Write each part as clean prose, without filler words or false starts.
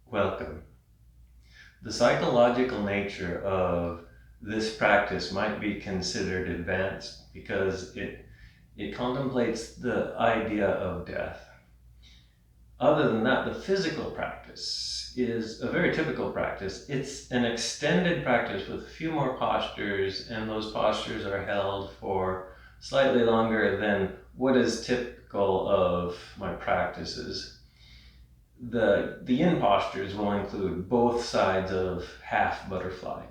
Welcome. The psychological nature of this practice might be considered advanced because it contemplates the idea of death. Other than that, the physical practice is a very typical practice. It's an extended practice with a few more postures, and those postures are held for slightly longer than what is typical of my practices. The yin postures will include both sides of half butterfly,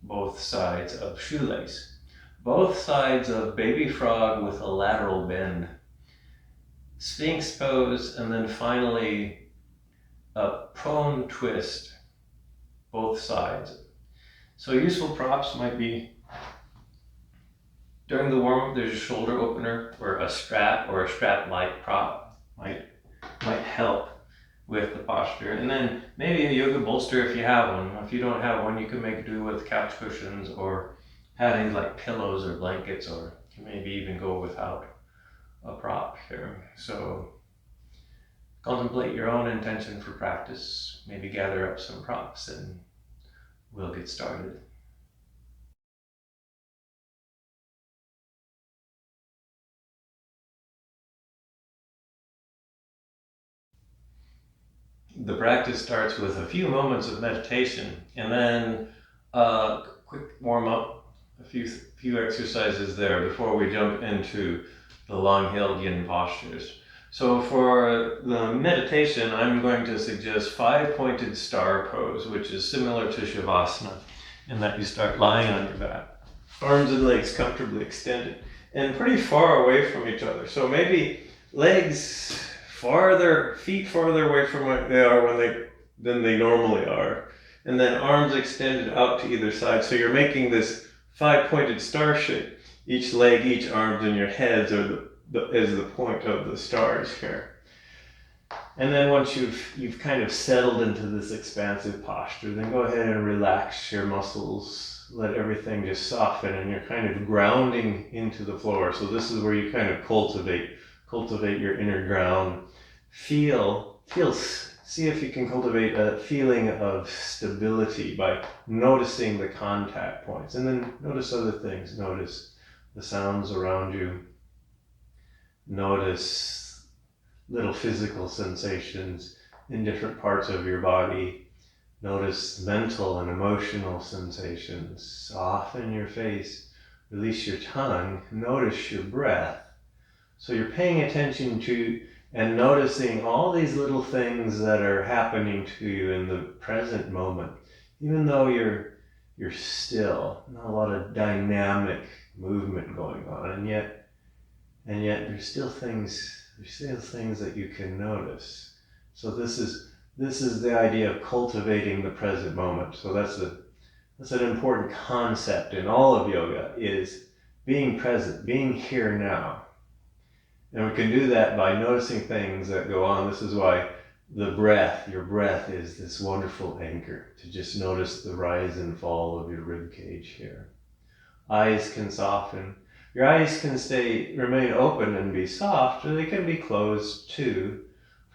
both sides of shoelace, both sides of baby frog with a lateral bend, Sphinx Pose, and then finally a prone twist, both sides. So useful props might be, during the warm-up there's a shoulder opener or a strap-like prop might help with the posture, and then maybe a yoga bolster if you have one. If you don't have one, you can make do with couch cushions or padding like pillows or blankets, or maybe even go without a prop here. So contemplate your own intention for practice, maybe gather up some props, and we'll get started. The practice starts with a few moments of meditation, and then a quick warm-up, a few exercises there before we jump into the long-held yin postures. So for the meditation, I'm going to suggest 5-pointed star pose, which is similar to Shavasana, in that you start lying on your back, arms and legs comfortably extended, and pretty far away from each other. So maybe legs feet farther away from what they are than they normally are, and then arms extended out to either side. So you're making this 5-pointed star shape. Each leg, each arm, and your heads are is the point of the stars here. And then once you've kind of settled into this expansive posture, then go ahead and relax your muscles. Let everything just soften, and you're kind of grounding into the floor. So this is where you kind of cultivate your inner ground. See if you can cultivate a feeling of stability by noticing the contact points, and then notice other things. Notice the sounds around you. Notice little physical sensations in different parts of your body. Notice mental and emotional sensations. Soften your face. Release your tongue. Notice your breath. So you're paying attention to and noticing all these little things that are happening to you in the present moment, even though you're still, not a lot of dynamic movement going on, and yet there's still things that you can notice. So this is the idea of cultivating the present moment. So that's an important concept in all of yoga, is being present, being here now. And we can do that by noticing things that go on. This is why your breath is this wonderful anchor, to just notice the rise and fall of your rib cage here. Eyes can soften. Your eyes can remain open and be soft, or they can be closed too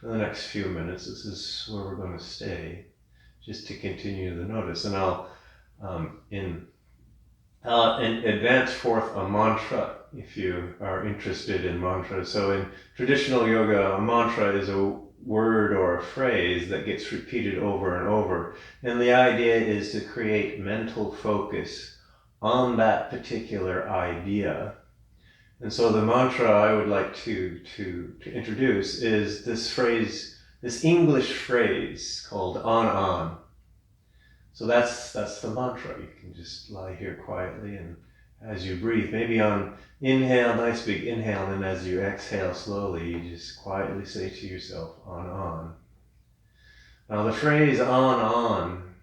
for the next few minutes. This is where we're going to stay, just to continue the notice. And I'll advance forth a mantra if you are interested in mantras. So in traditional yoga, a mantra is a word or a phrase that gets repeated over and over. And the idea is to create mental focus on that particular idea. And so the mantra I would like to introduce is this phrase, this English phrase called on. So that's the mantra. You can just lie here quietly, and as you breathe, maybe on inhale, nice big inhale, and as you exhale slowly, you just quietly say to yourself, on. Now the phrase on,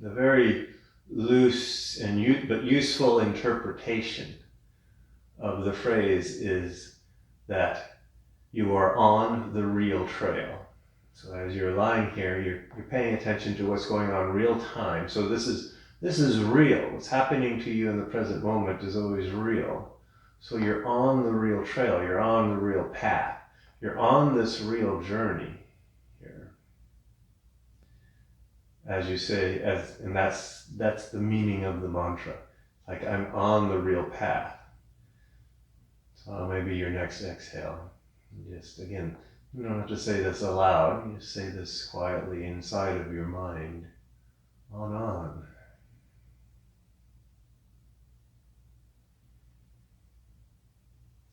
the very loose but useful interpretation of the phrase is that you are on the real trail. So as you're lying here, you're paying attention to what's going on real time. So this is real. What's happening to you in the present moment is always real. So you're on the real trail. You're on the real path. You're on this real journey here. as you say, and that's the meaning of the mantra. Like, I'm on the real path. So maybe your next exhale, just again, you don't have to say this aloud, you just say this quietly inside of your mind. On. On.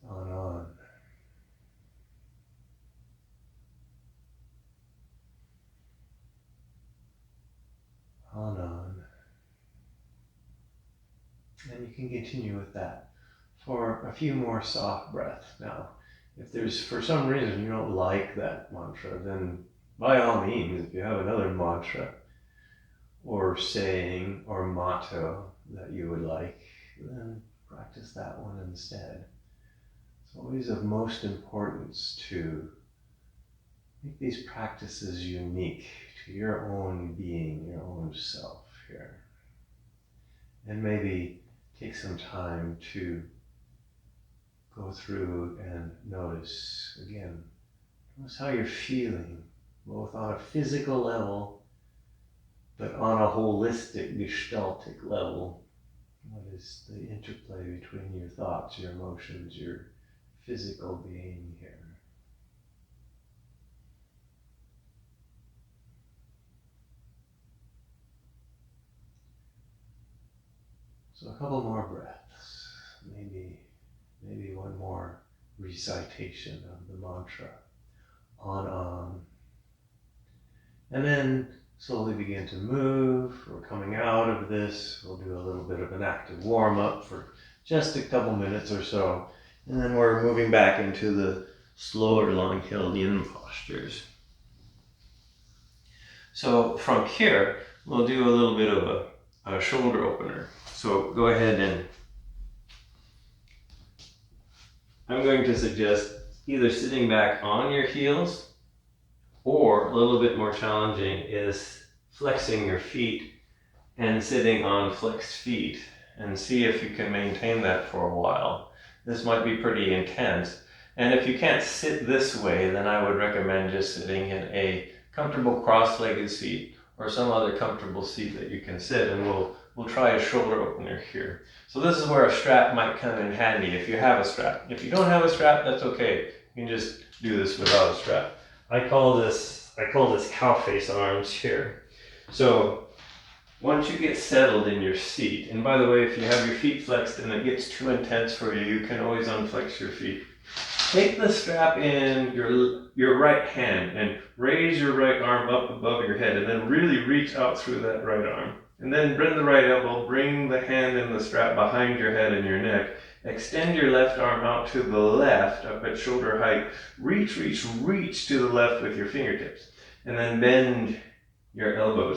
On. And you can continue with that for a few more soft breaths. Now, if there's, for some reason, you don't like that mantra, then by all means, if you have another mantra or saying or motto that you would like, then practice that one instead. It's always of most importance to make these practices unique to your own being, your own self here. And maybe take some time to go through and notice how you're feeling, both on a physical level, but on a holistic, gestaltic level. What is the interplay between your thoughts, your emotions, your physical being here? So a couple more breaths, maybe one more recitation of the mantra. On. And then slowly begin to move. We're coming out of this. We'll do a little bit of an active warm-up for just a couple minutes or so. And then we're moving back into the slower long-held yin postures. So from here, we'll do a little bit of a shoulder opener. So go ahead and I'm going to suggest either sitting back on your heels, or a little bit more challenging is flexing your feet and sitting on flexed feet, and see if you can maintain that for a while. This might be pretty intense. And if you can't sit this way, then I would recommend just sitting in a comfortable cross-legged seat or some other comfortable seat that you can sit, and we'll try a shoulder opener here. So this is where a strap might come in handy if you have a strap. If you don't have a strap, that's okay. You can just do this without a strap. I call this cow face arms here. So once you get settled in your seat, and by the way, if you have your feet flexed and it gets too intense for you, you can always unflex your feet. Take the strap in your right hand and raise your right arm up above your head, and then really reach out through that right arm. And then bend the right elbow, bring the hand in the strap behind your head and your neck. Extend your left arm out to the left, up at shoulder height. Reach to the left with your fingertips. And then bend your elbow,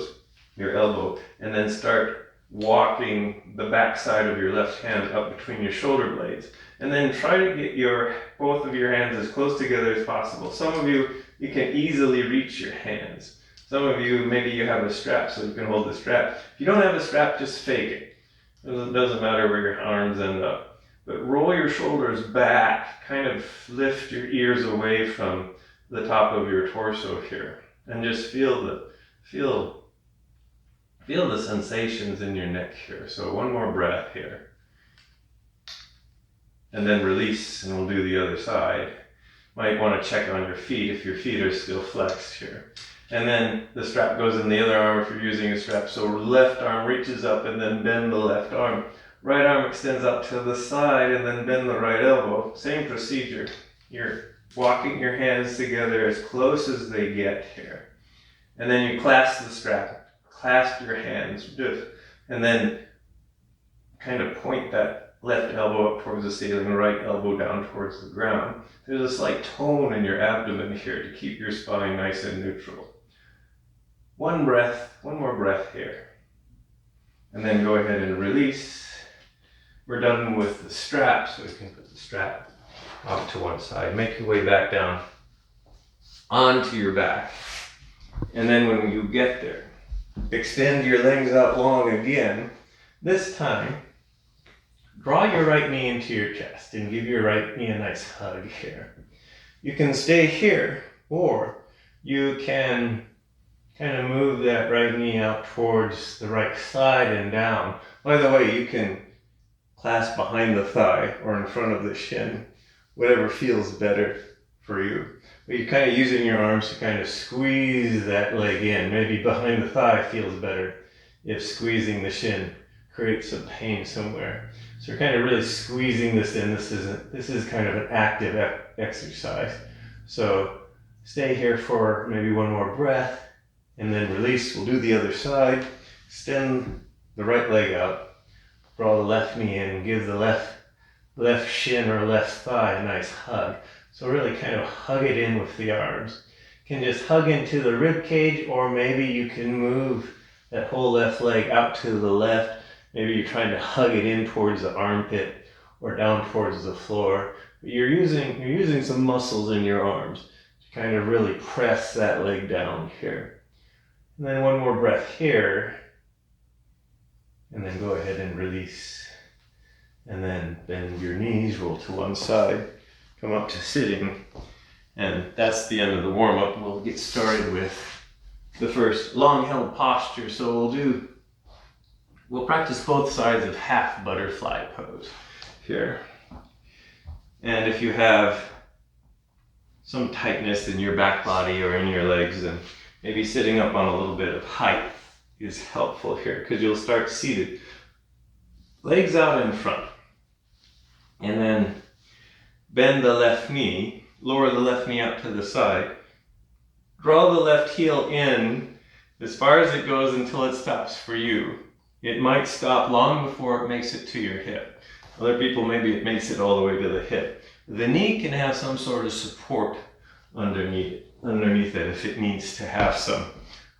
and then start walking the back side of your left hand up between your shoulder blades. And then try to get both of your hands as close together as possible. Some of you can easily reach your hands. Some of you, maybe you have a strap, so you can hold the strap. If you don't have a strap, just fake it. It doesn't matter where your arms end up. But roll your shoulders back, kind of lift your ears away from the top of your torso here. And just feel the sensations in your neck here. So one more breath here. And then release, and we'll do the other side. Might want to check on your feet if your feet are still flexed here. And then the strap goes in the other arm if you're using a strap. So left arm reaches up and then bend the left arm. Right arm extends out to the side and then bend the right elbow. Same procedure. You're walking your hands together as close as they get here. And then you clasp the strap, clasp your hands, and then kind of point that left elbow up towards the ceiling, right elbow down towards the ground. There's a slight tone in your abdomen here to keep your spine nice and neutral. One more breath here. And then go ahead and release. We're done with the strap, so we can put the strap off to one side. Make your way back down onto your back. And then when you get there, extend your legs out long again. This time, draw your right knee into your chest and give your right knee a nice hug here. You can stay here, or you can kind of move that right knee out towards the right side and down. By the way, you can clasp behind the thigh or in front of the shin, whatever feels better for you. But you're kind of using your arms to kind of squeeze that leg in. Maybe behind the thigh feels better if squeezing the shin creates some pain somewhere. So you're kind of really squeezing this in. This is kind of an active exercise. So stay here for maybe one more breath and then release. We'll do the other side. Extend the right leg out. Draw the left knee in and give the left shin or left thigh a nice hug. So really kind of hug it in with the arms. You can just hug into the rib cage, or maybe you can move that whole left leg out to the left. Maybe you're trying to hug it in towards the armpit or down towards the floor. But you're using some muscles in your arms to kind of really press that leg down here. And then one more breath here. And then go ahead and release. And then bend your knees, roll to one side, come up to sitting. And that's the end of the warm-up. We'll get started with the first long held posture. So we'll practice both sides of half butterfly pose here. And if you have some tightness in your back body or in your legs, then maybe sitting up on a little bit of height is helpful here, because you'll start seated. Legs out in front. And then bend the left knee, lower the left knee out to the side. Draw the left heel in as far as it goes until it stops for you. It might stop long before it makes it to your hip. Other people, maybe it makes it all the way to the hip. The knee can have some sort of support underneath it if it needs to have some.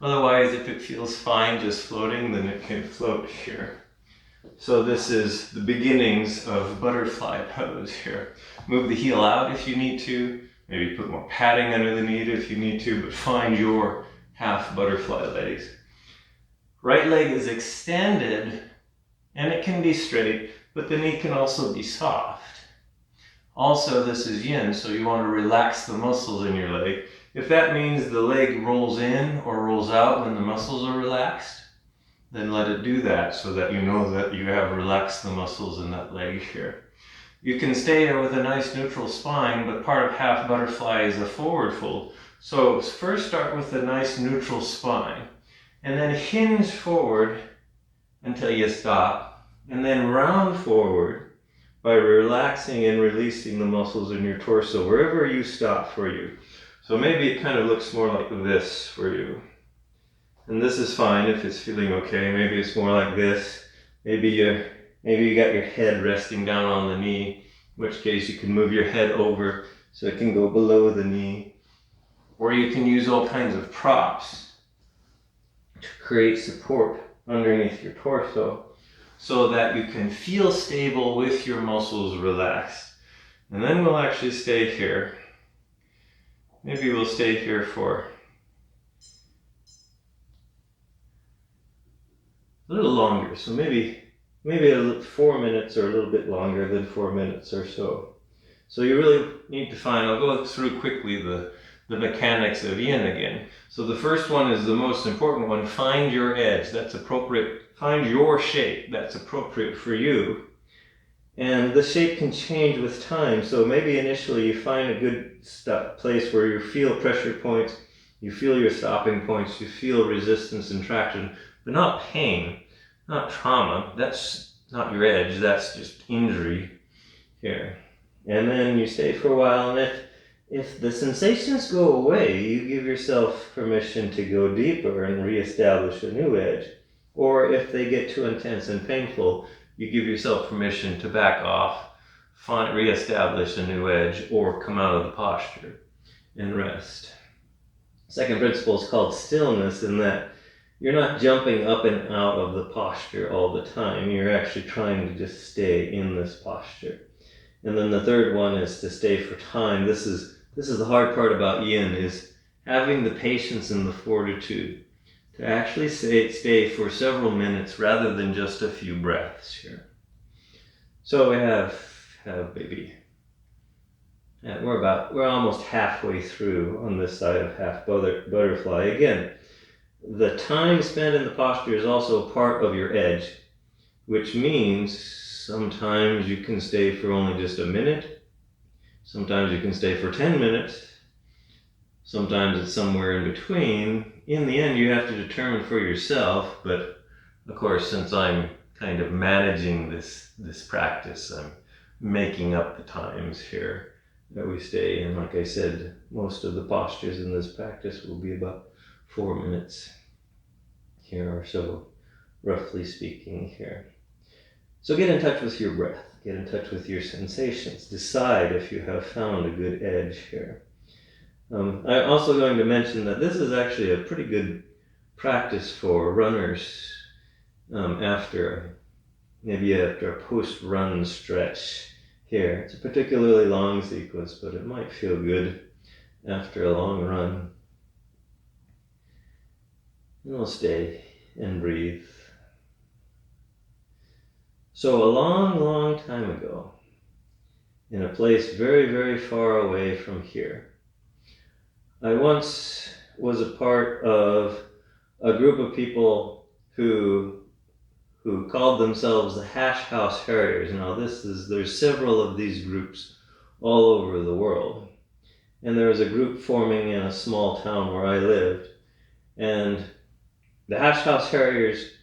Otherwise, if it feels fine just floating, then it can float here. So this is the beginnings of butterfly pose here. Move the heel out if you need to. Maybe put more padding under the knee if you need to, but find your half butterfly legs. Right leg is extended, and it can be straight, but the knee can also be soft. Also, this is yin, so you want to relax the muscles in your leg. If that means the leg rolls in or rolls out when the muscles are relaxed, then let it do that so that you know that you have relaxed the muscles in that leg here. You can stay here with a nice neutral spine, but part of half butterfly is a forward fold. So first start with a nice neutral spine, and then hinge forward until you stop, and then round forward by relaxing and releasing the muscles in your torso wherever you stop for you. So maybe it kind of looks more like this for you. And this is fine if it's feeling okay. Maybe it's more like this. Maybe you got your head resting down on the knee, in which case you can move your head over so it can go below the knee. Or you can use all kinds of props to create support underneath your torso so that you can feel stable with your muscles relaxed. And then we'll actually stay here. Maybe we'll stay here for a little longer. So maybe 4 minutes or a little bit longer than 4 minutes or so. So you really need to find, I'll go through quickly the mechanics of yin again. So the first one is the most important one. Find your edge that's appropriate. Find your shape that's appropriate for you. And the shape can change with time. So maybe initially you find a good place where you feel pressure points, you feel your stopping points, you feel resistance and traction, but not pain, not trauma. That's not your edge, that's just injury here. And then you stay for a while, and if the sensations go away, you give yourself permission to go deeper and reestablish a new edge. Or if they get too intense and painful, you give yourself permission to back off, reestablish a new edge, or come out of the posture and rest. Second principle is called stillness, in that you're not jumping up and out of the posture all the time. You're actually trying to just stay in this posture. And then the third one is to stay for time. This is the hard part about yin, is having the patience and the fortitude to actually stay for several minutes rather than just a few breaths here. So we have maybe, we're almost halfway through on this side of half butterfly. Again, The time spent in the posture is also part of your edge, which means sometimes you can stay for only just a minute, sometimes you can stay for 10 minutes, sometimes it's somewhere in between. In the end, you have to determine for yourself, but of course, since I'm kind of managing this practice, I'm making up the times here that we stay. And like I said, most of the postures in this practice will be about 4 minutes here or so, roughly speaking here. So get in touch with your breath, get in touch with your sensations, decide if you have found a good edge here. I'm also going to mention that this is actually a pretty good practice for runners after a post-run stretch here. It's a particularly long sequence, but it might feel good after a long run. And we'll stay and breathe. So a long, long time ago, in a place very, very far away from here, I once was a part of a group of people who called themselves the Hash House Harriers. Now there's several of these groups all over the world. And there was a group forming in a small town where I lived. And the Hash House Harriers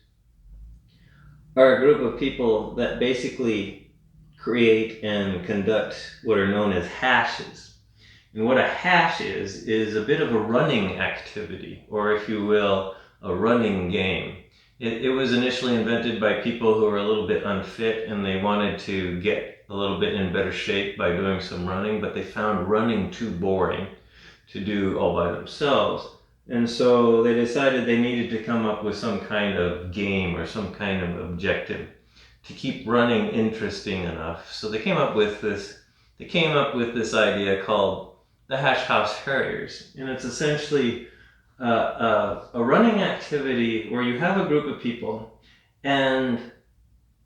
are a group of people that basically create and conduct what are known as hashes. And what a hash is a bit of a running activity, or if you will, a running game. It was initially invented by people who were a little bit unfit and they wanted to get a little bit in better shape by doing some running, but they found running too boring to do all by themselves. And so they decided they needed to come up with some kind of game or some kind of objective to keep running interesting enough. So they came up with this idea called the Hash House Harriers. And it's essentially a running activity where you have a group of people and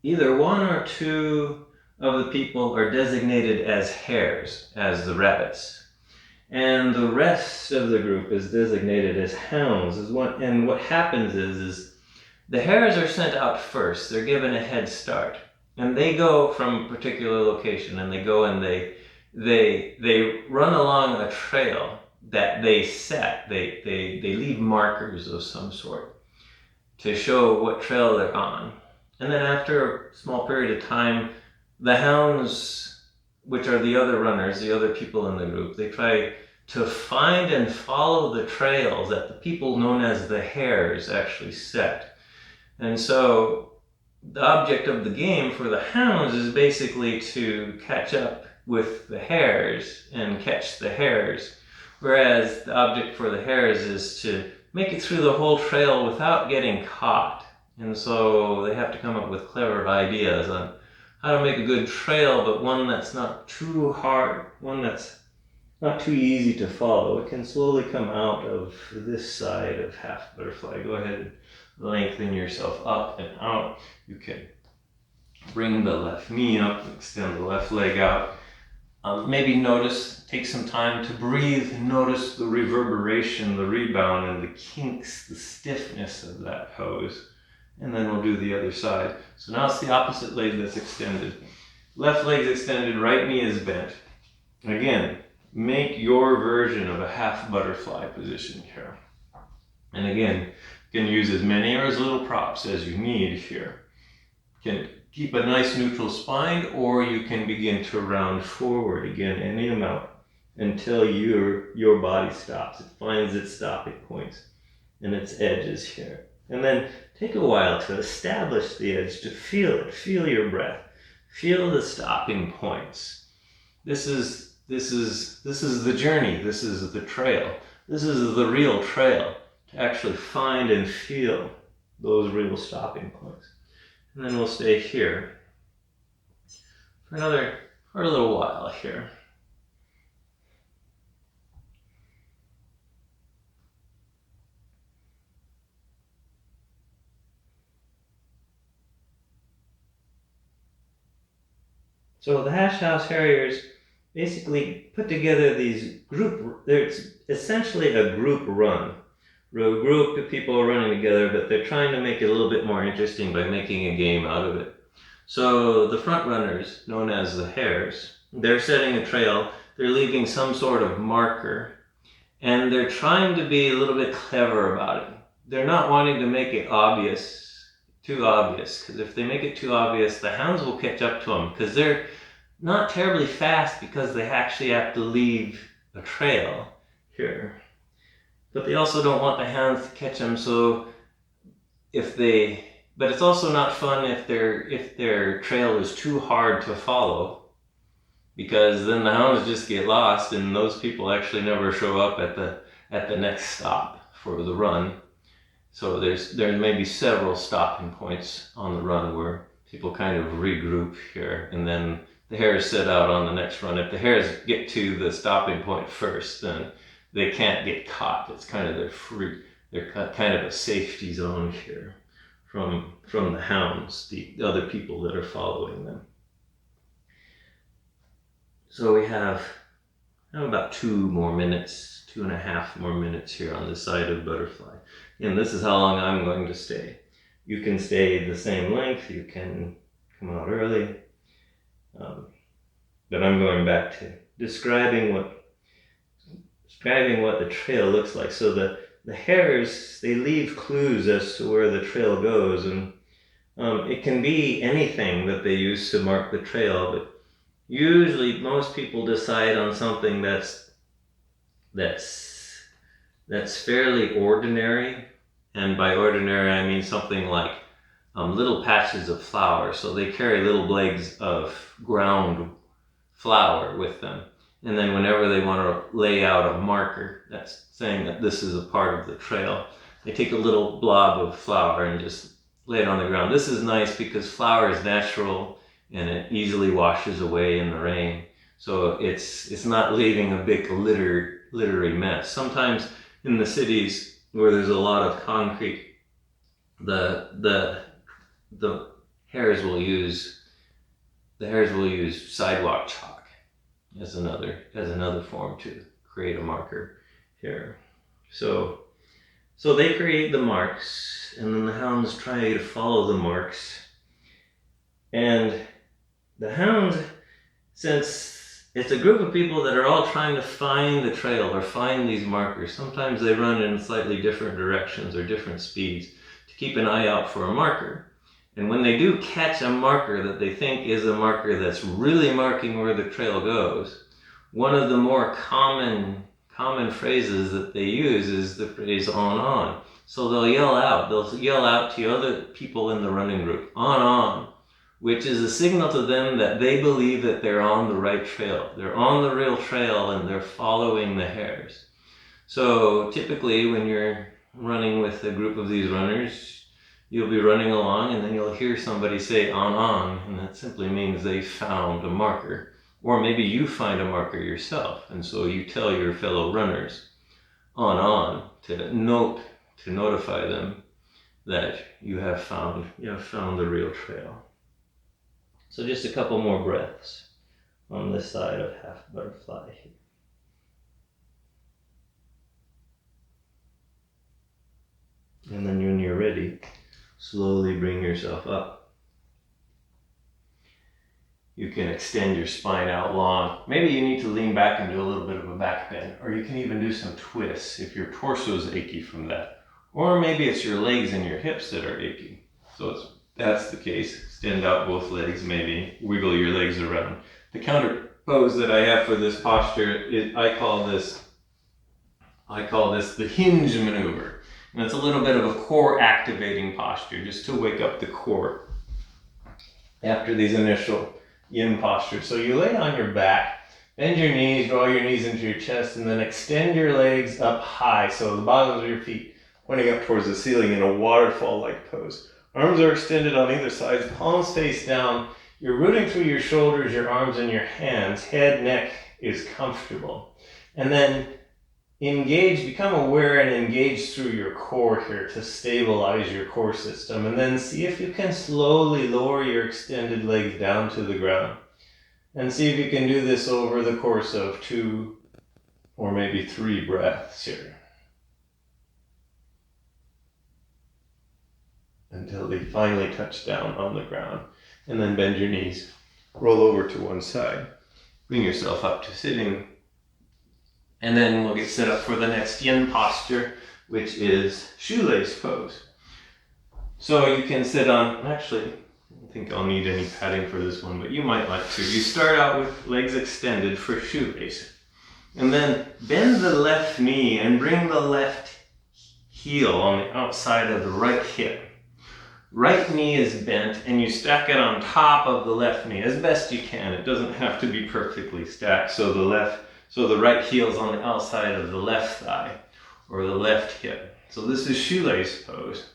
either one or two of the people are designated as hares, as the rabbits. And the rest of the group is designated as hounds. And what happens is the hares are sent out first. They're given a head start. And they go from a particular location and they go and they run along a trail that they set. They leave markers of some sort to show what trail they're on. And then after a small period of time, the hounds, which are the other runners, the other people in the group, they try to find and follow the trails that the people known as the hares actually set. And so the object of the game for the hounds is basically to catch up with the hares and catch the hares, whereas the object for the hares is to make it through the whole trail without getting caught. And so they have to come up with clever ideas on how to make a good trail, but one that's not too hard, one that's not too easy to follow. It can slowly come out of this side of half butterfly. Go ahead and lengthen yourself up and out. You can bring the left knee up, extend the left leg out. Maybe take some time to breathe, notice the reverberation, the rebound, and the kinks, the stiffness of that pose. And then we'll do the other side. So now it's the opposite leg that's extended. Left leg's extended, right knee is bent. Again, make your version of a half butterfly position here. And again, you can use as many or as little props as you need here. You can keep a nice neutral spine, or you can begin to round forward again, any amount, until your body stops. It finds its stopping points and its edges here. And then take a while to establish the edge, to feel it, feel your breath, feel the stopping points. This is the journey, this is the trail, this is the real trail, to actually find and feel those real stopping points. And then we'll stay here for a little while here. So the Hash House Harriers basically put together these it's essentially a group run group of people running together, but they're trying to make it a little bit more interesting by making a game out of it. So the front runners, known as the hares, they're setting a trail, they're leaving some sort of marker, and they're trying to be a little bit clever about it. They're not wanting to make it too obvious, because if they make it too obvious, the hounds will catch up to them, because they're not terribly fast because they actually have to leave a trail here. But they also don't want the hounds to catch them, so but it's also not fun if their trail is too hard to follow, because then the hounds just get lost and those people actually never show up at the next stop for the run. So there may be several stopping points on the run where people kind of regroup here, and then the hares set out on the next run. If the hares get to the stopping point first, then they can't get caught. It's kind of they're kind of a safety zone here from the hounds, the other people that are following them. So we have about 2.5 more minutes here on this side of butterfly. And this is how long I'm going to stay. You can stay the same length, you can come out early. But I'm going back to describing what the trail looks like. So the hares, they leave clues as to where the trail goes, and it can be anything that they use to mark the trail, but usually most people decide on something that's fairly ordinary, and by ordinary I mean something like little patches of flower. So they carry little blades of ground flower with them, and then whenever they want to lay out a marker that's saying that this is a part of the trail, they take a little blob of flour and just lay it on the ground. This is nice because flour is natural and it easily washes away in the rain, so it's not leaving a big littery mess. Sometimes in the cities where there's a lot of concrete, the hares will use sidewalk chalk as another form to create a marker here. So they create the marks, and then the hounds try to follow the marks. And the hounds, since it's a group of people that are all trying to find the trail or find these markers, sometimes they run in slightly different directions or different speeds to keep an eye out for a marker. And when they do catch a marker that they think is a marker that's really marking where the trail goes, one of the more common phrases that they use is the phrase on. So they'll yell out to other people in the running group, on, which is a signal to them that they believe that they're on the right trail. They're on the real trail and they're following the hares. So typically when you're running with a group of these runners, you'll be running along and then you'll hear somebody say on, and that simply means they found a marker. Or maybe you find a marker yourself, and so you tell your fellow runners on to notify them that you have found the real trail. So just a couple more breaths on this side of half butterfly here. And then when you're ready, slowly bring yourself up. You can extend your spine out long. Maybe you need to lean back and do a little bit of a back bend, or you can even do some twists if your torso is achy from that. Or maybe it's your legs and your hips that are achy. So if that's the case, extend out both legs, maybe wiggle your legs around. The counter pose that I have for this posture, I call this the Hinge Maneuver. And it's a little bit of a core activating posture, just to wake up the core after these initial yin postures. So you lay on your back, bend your knees, draw your knees into your chest, and then extend your legs up high, so the bottoms of your feet pointing up towards the ceiling in a waterfall-like pose. Arms are extended on either side, palms face down. You're rooting through your shoulders, your arms, and your hands. Head, neck is comfortable. And then become aware and engage through your core here to stabilize your core system. And then see if you can slowly lower your extended legs down to the ground. And see if you can do this over the course of 2 or maybe 3 breaths here. until they finally touch down on the ground. And then bend your knees, roll over to one side, bring yourself up to sitting, and then we'll get set up for the next yin posture, which is Shoelace Pose. So you can sit on, actually, I don't think I'll need any padding for this one, but you might like to. You start out with legs extended for shoelace. And then bend the left knee and bring the left heel on the outside of the right hip. Right knee is bent and you stack it on top of the left knee as best you can. It doesn't have to be perfectly stacked. So the right heel's on the outside of the left thigh or the left hip. So this is Shoelace Pose.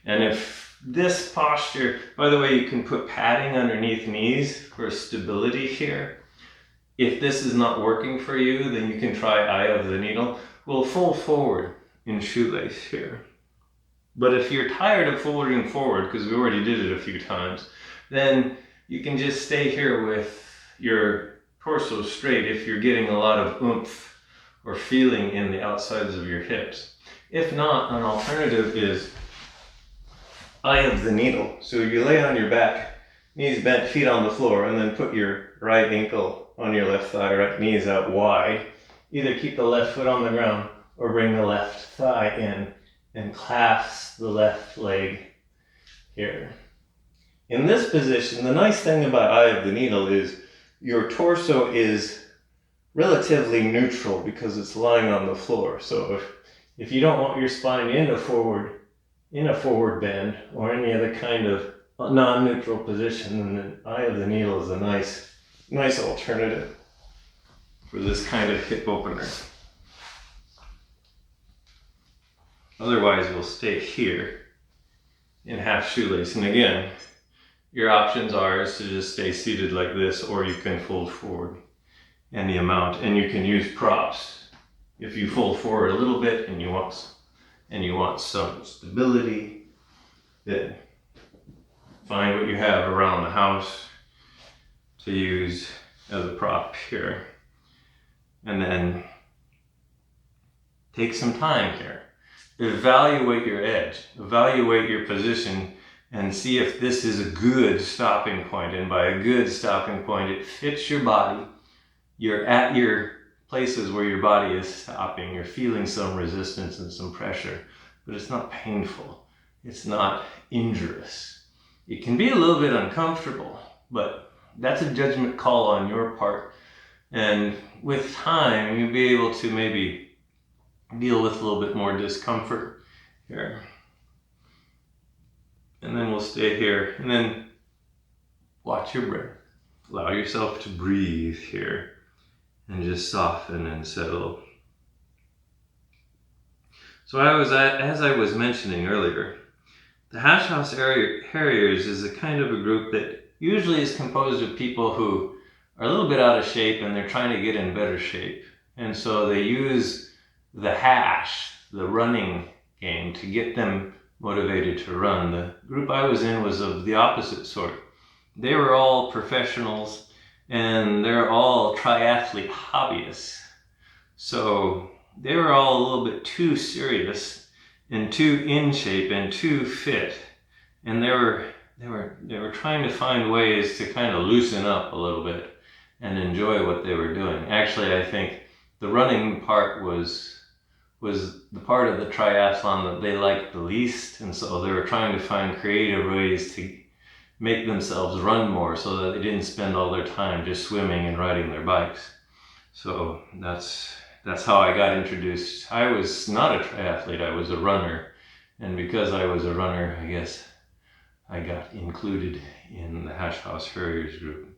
And if this posture, by the way, you can put padding underneath knees for stability here. If this is not working for you, then you can try eye of the needle. We'll fold forward in shoelace here. But if you're tired of folding forward, because we already did it a few times, then you can just stay here with your torso straight if you're getting a lot of oomph or feeling in the outsides of your hips. If not, an alternative is eye of the needle. So you lay on your back, knees bent, feet on the floor, and then put your right ankle on your left thigh, right knee is out wide. Either keep the left foot on the ground or bring the left thigh in and clasp the left leg here. In this position, the nice thing about eye of the needle is your torso is relatively neutral because it's lying on the floor. So if you don't want your spine in a forward bend or any other kind of non-neutral position, then the eye of the needle is a nice alternative for this kind of hip opener. Otherwise, we'll stay here in half shoelace. And again, your options is to just stay seated like this, or you can fold forward any amount, and you can use props. If you fold forward a little bit and you want some stability, then find what you have around the house to use as a prop here. And then take some time here. Evaluate your edge, evaluate your position, and see if this is a good stopping point. And by a good stopping point, it fits your body. You're at your places where your body is stopping. You're feeling some resistance and some pressure, but it's not painful. It's not injurious. It can be a little bit uncomfortable, but that's a judgment call on your part. And with time, you'll be able to maybe deal with a little bit more discomfort here. And then we'll stay here and then watch your breath. Allow yourself to breathe here and just soften and settle. So as I was mentioning earlier, the Hash House Harriers is a kind of a group that usually is composed of people who are a little bit out of shape and they're trying to get in better shape. And so they use the hash, the running game, to get them motivated to run. The group I was in was of the opposite sort. They were all professionals and they're all triathlete hobbyists. So they were all a little bit too serious and too in shape and too fit. And they were trying to find ways to kind of loosen up a little bit and enjoy what they were doing. Actually, I think the running part was the part of the triathlon that they liked the least, and so they were trying to find creative ways to make themselves run more so that they didn't spend all their time just swimming and riding their bikes. So that's how I got introduced. I was not a triathlete, I was a runner, and because I was a runner, I guess I got included in the Hash House Harriers group.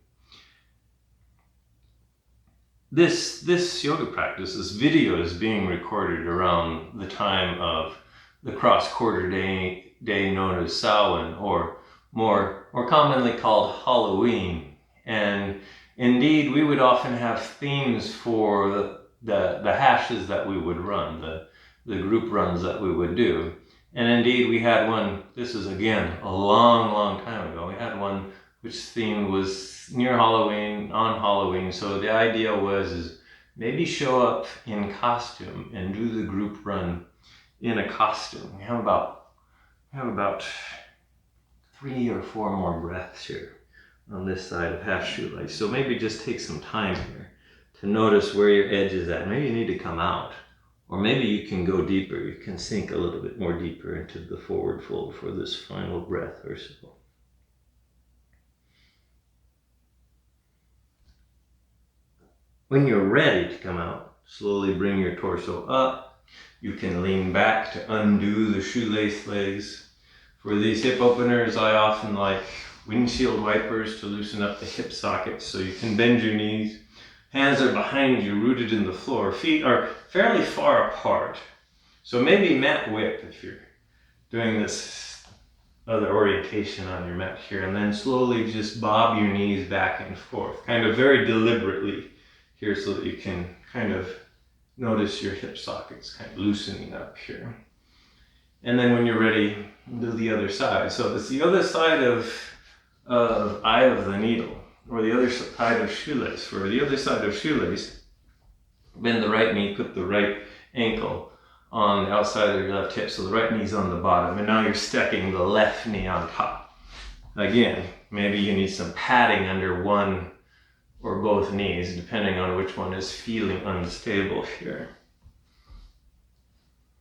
This yoga practice, this video is being recorded around the time of the cross-quarter day known as Samhain, or more commonly called Halloween. And indeed, we would often have themes for the hashes that we would run, the group runs that we would do. And indeed, we had one, this is again a long time ago, we had one which theme was near Halloween, on Halloween. So the idea is maybe show up in costume and do the group run in a costume. We have about 3 or 4 more breaths here on this side of half shoelace. So maybe just take some time here to notice where your edge is at. Maybe you need to come out, or maybe you can go deeper. You can sink a little bit more deeper into the forward fold for this final breath or so. When you're ready to come out, slowly bring your torso up. You can lean back to undo the shoelace legs. For these hip openers, I often like windshield wipers to loosen up the hip sockets so you can bend your knees. Hands are behind you, rooted in the floor. Feet are fairly far apart. So maybe mat width if you're doing this other orientation on your mat here. And then slowly just bob your knees back and forth, kind of very deliberately here so that you can kind of notice your hip sockets kind of loosening up here. And then when you're ready, do the other side. So it's the other side of eye of the needle, or the other side of shoelace. For the other side of shoelace, bend the right knee, put the right ankle on the outside of your left hip, so the right knee's on the bottom, and now you're stacking the left knee on top. Again, maybe you need some padding under one or both knees, depending on which one is feeling unstable here.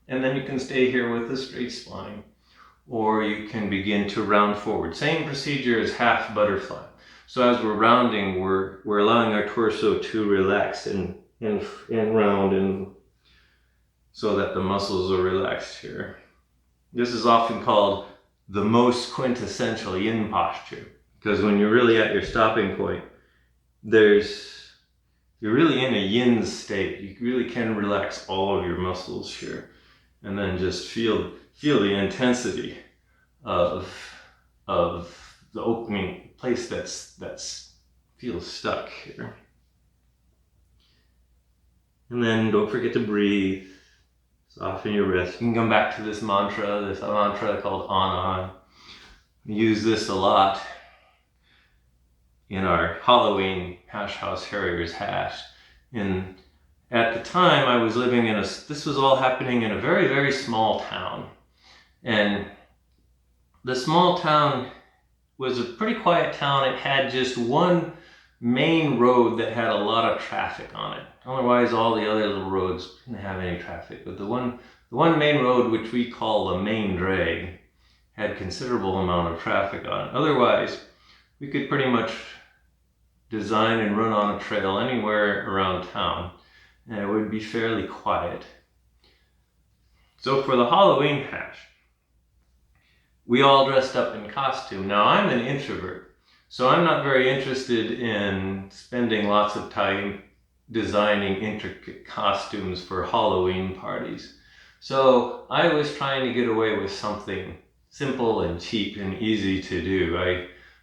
And then you can stay here with a straight spine, or you can begin to round forward. Same procedure as half butterfly. So as we're rounding, we're allowing our torso to relax and round, and so that the muscles are relaxed here. This is often called the most quintessential yin posture, because when you're really at your stopping point, you're really in a yin state. You really can relax all of your muscles here, and then just feel the intensity of the opening place that's feels stuck here. And then don't forget to breathe. Soften your wrist. You can come back to this mantra called On. We use this a lot in our Halloween Hash House Harriers hash. And at the time I was living this was all happening in a very, very small town. And the small town was a pretty quiet town. It had just one main road that had a lot of traffic on it. Otherwise, all the other little roads didn't have any traffic. But the one main road, which we call the main drag, had considerable amount of traffic on it. Otherwise, we could pretty much design and run on a trail anywhere around town, and it would be fairly quiet. So for the Halloween hash, we all dressed up in costume. Now I'm an introvert, so I'm not very interested in spending lots of time designing intricate costumes for Halloween parties. So I was trying to get away with something simple and cheap and easy to do.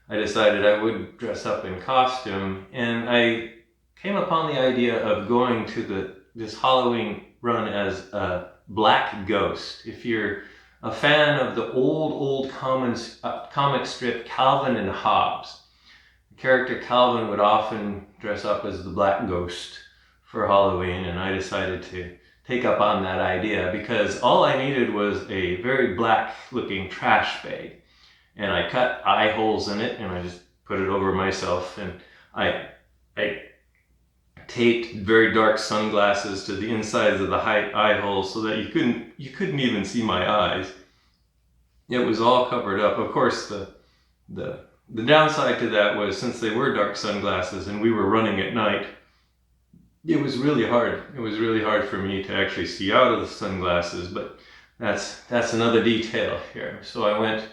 I decided I would dress up in costume, and I came upon the idea of going to this Halloween run as a black ghost. If you're a fan of the old comic strip Calvin and Hobbes, the character Calvin would often dress up as the black ghost for Halloween, and I decided to take up on that idea because all I needed was a very black looking trash bag, and I cut eye holes in it and I just put it over myself, and I taped very dark sunglasses to the insides of the eye holes so that you couldn't even see my eyes. It was all covered up. Of course, the downside to that was, since they were dark sunglasses and we were running at night, it was really hard. It was really hard for me to actually see out of the sunglasses, but that's another detail here. So I went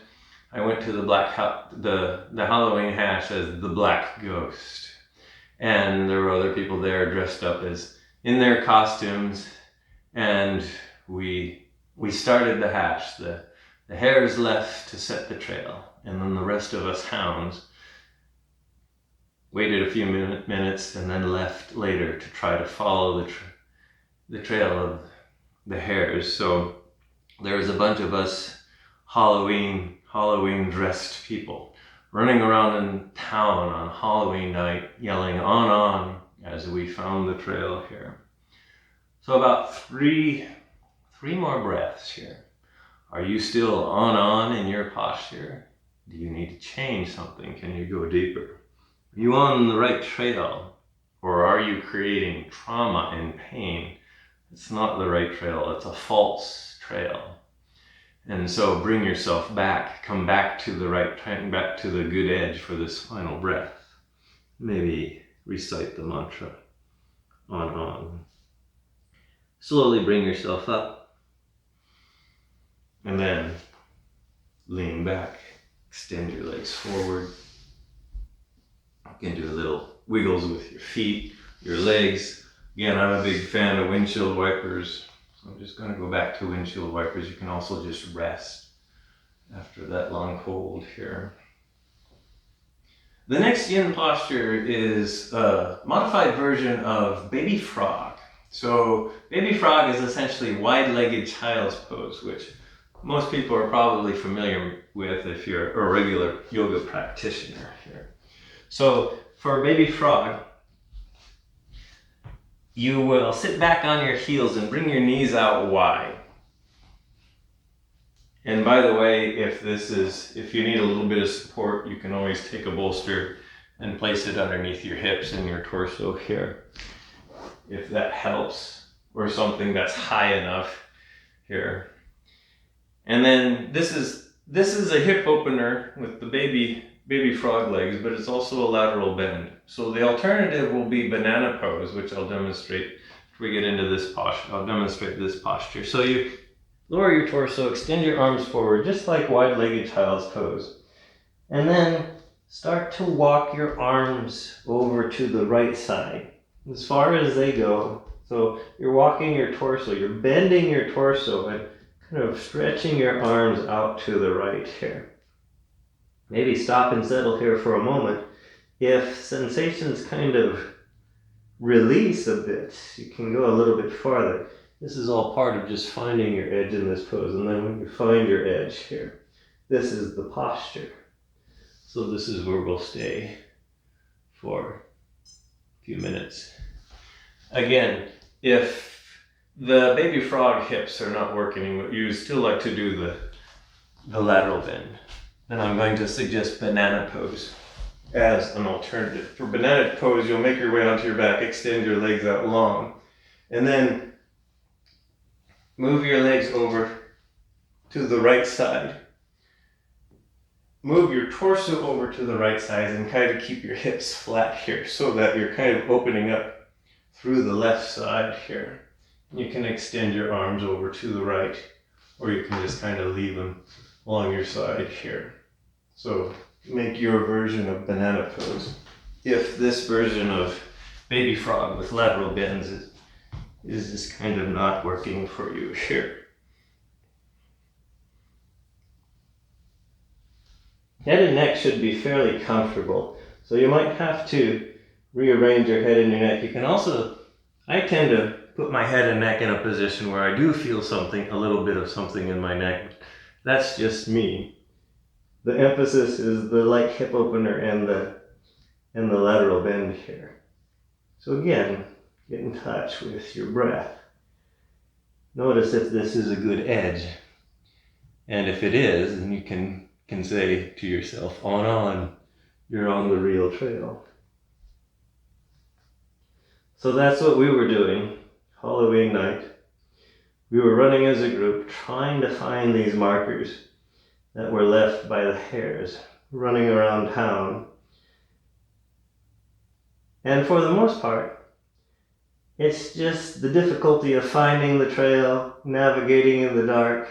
to the Halloween hash as the black ghost. And there were other people there dressed up as in their costumes, and we started the hash. The hares left to set the trail, and then the rest of us hounds waited a few minutes and then left later to try to follow the trail of the hares. So there was a bunch of us Halloween dressed people running around in town on Halloween night, yelling on as we found the trail here. So about three more breaths here. Are you still on in your posture? Do you need to change something? Can you go deeper? Are you on the right trail? Or are you creating trauma and pain? It's not the right trail, it's a false trail. And so bring yourself back, come back to the right track, back to the good edge for this final breath. Maybe recite the mantra, on. Slowly bring yourself up. And then lean back, extend your legs forward. You can do little wiggles with your feet, your legs. Again, I'm a big fan of windshield wipers. So I'm just going to go back to windshield wipers. You can also just rest after that long hold here. The next yin posture is a modified version of baby frog. So baby frog is essentially wide-legged child's pose, which most people are probably familiar with if you're a regular yoga practitioner here. So for baby frog, you will sit back on your heels and bring your knees out wide. And by the way, if you need a little bit of support, you can always take a bolster and place it underneath your hips and your torso here, if that helps, or something that's high enough here. And then this is a hip opener with the baby frog legs, but it's also a lateral bend. So the alternative will be banana pose, which I'll demonstrate if we get into this posture. I'll demonstrate this posture. So you lower your torso, extend your arms forward, just like wide-legged child's pose. And then start to walk your arms over to the right side, as far as they go. So you're walking your torso, you're bending your torso and kind of stretching your arms out to the right here. Maybe stop and settle here for a moment. If sensations kind of release a bit, you can go a little bit farther. This is all part of just finding your edge in this pose. And then when you find your edge here, this is the posture. So this is where we'll stay for a few minutes. Again, if the baby frog hips are not working, but you still like to do the lateral bend, then I'm going to suggest banana pose as an alternative. For banana pose, you'll make your way onto your back, extend your legs out long, and then move your legs over to the right side. Move your torso over to the right side and kind of keep your hips flat here so that you're kind of opening up through the left side here. You can extend your arms over to the right, or you can just kind of leave them along your side here. So make your version of banana pose. If this version of baby frog with lateral bends is just kind of not working for you here. Head and neck should be fairly comfortable, so you might have to rearrange your head and your neck. You can also, I tend to put my head and neck in a position where I do feel something, a little bit of something in my neck. That's just me. The emphasis is the light hip opener and the lateral bend here. So again, get in touch with your breath. Notice if this is a good edge. And if it is, then you can say to yourself, on, you're on the real trail. So that's what we were doing Halloween night. We were running as a group, trying to find these markers that were left by the hares, running around town. And for the most part, it's just the difficulty of finding the trail, navigating in the dark,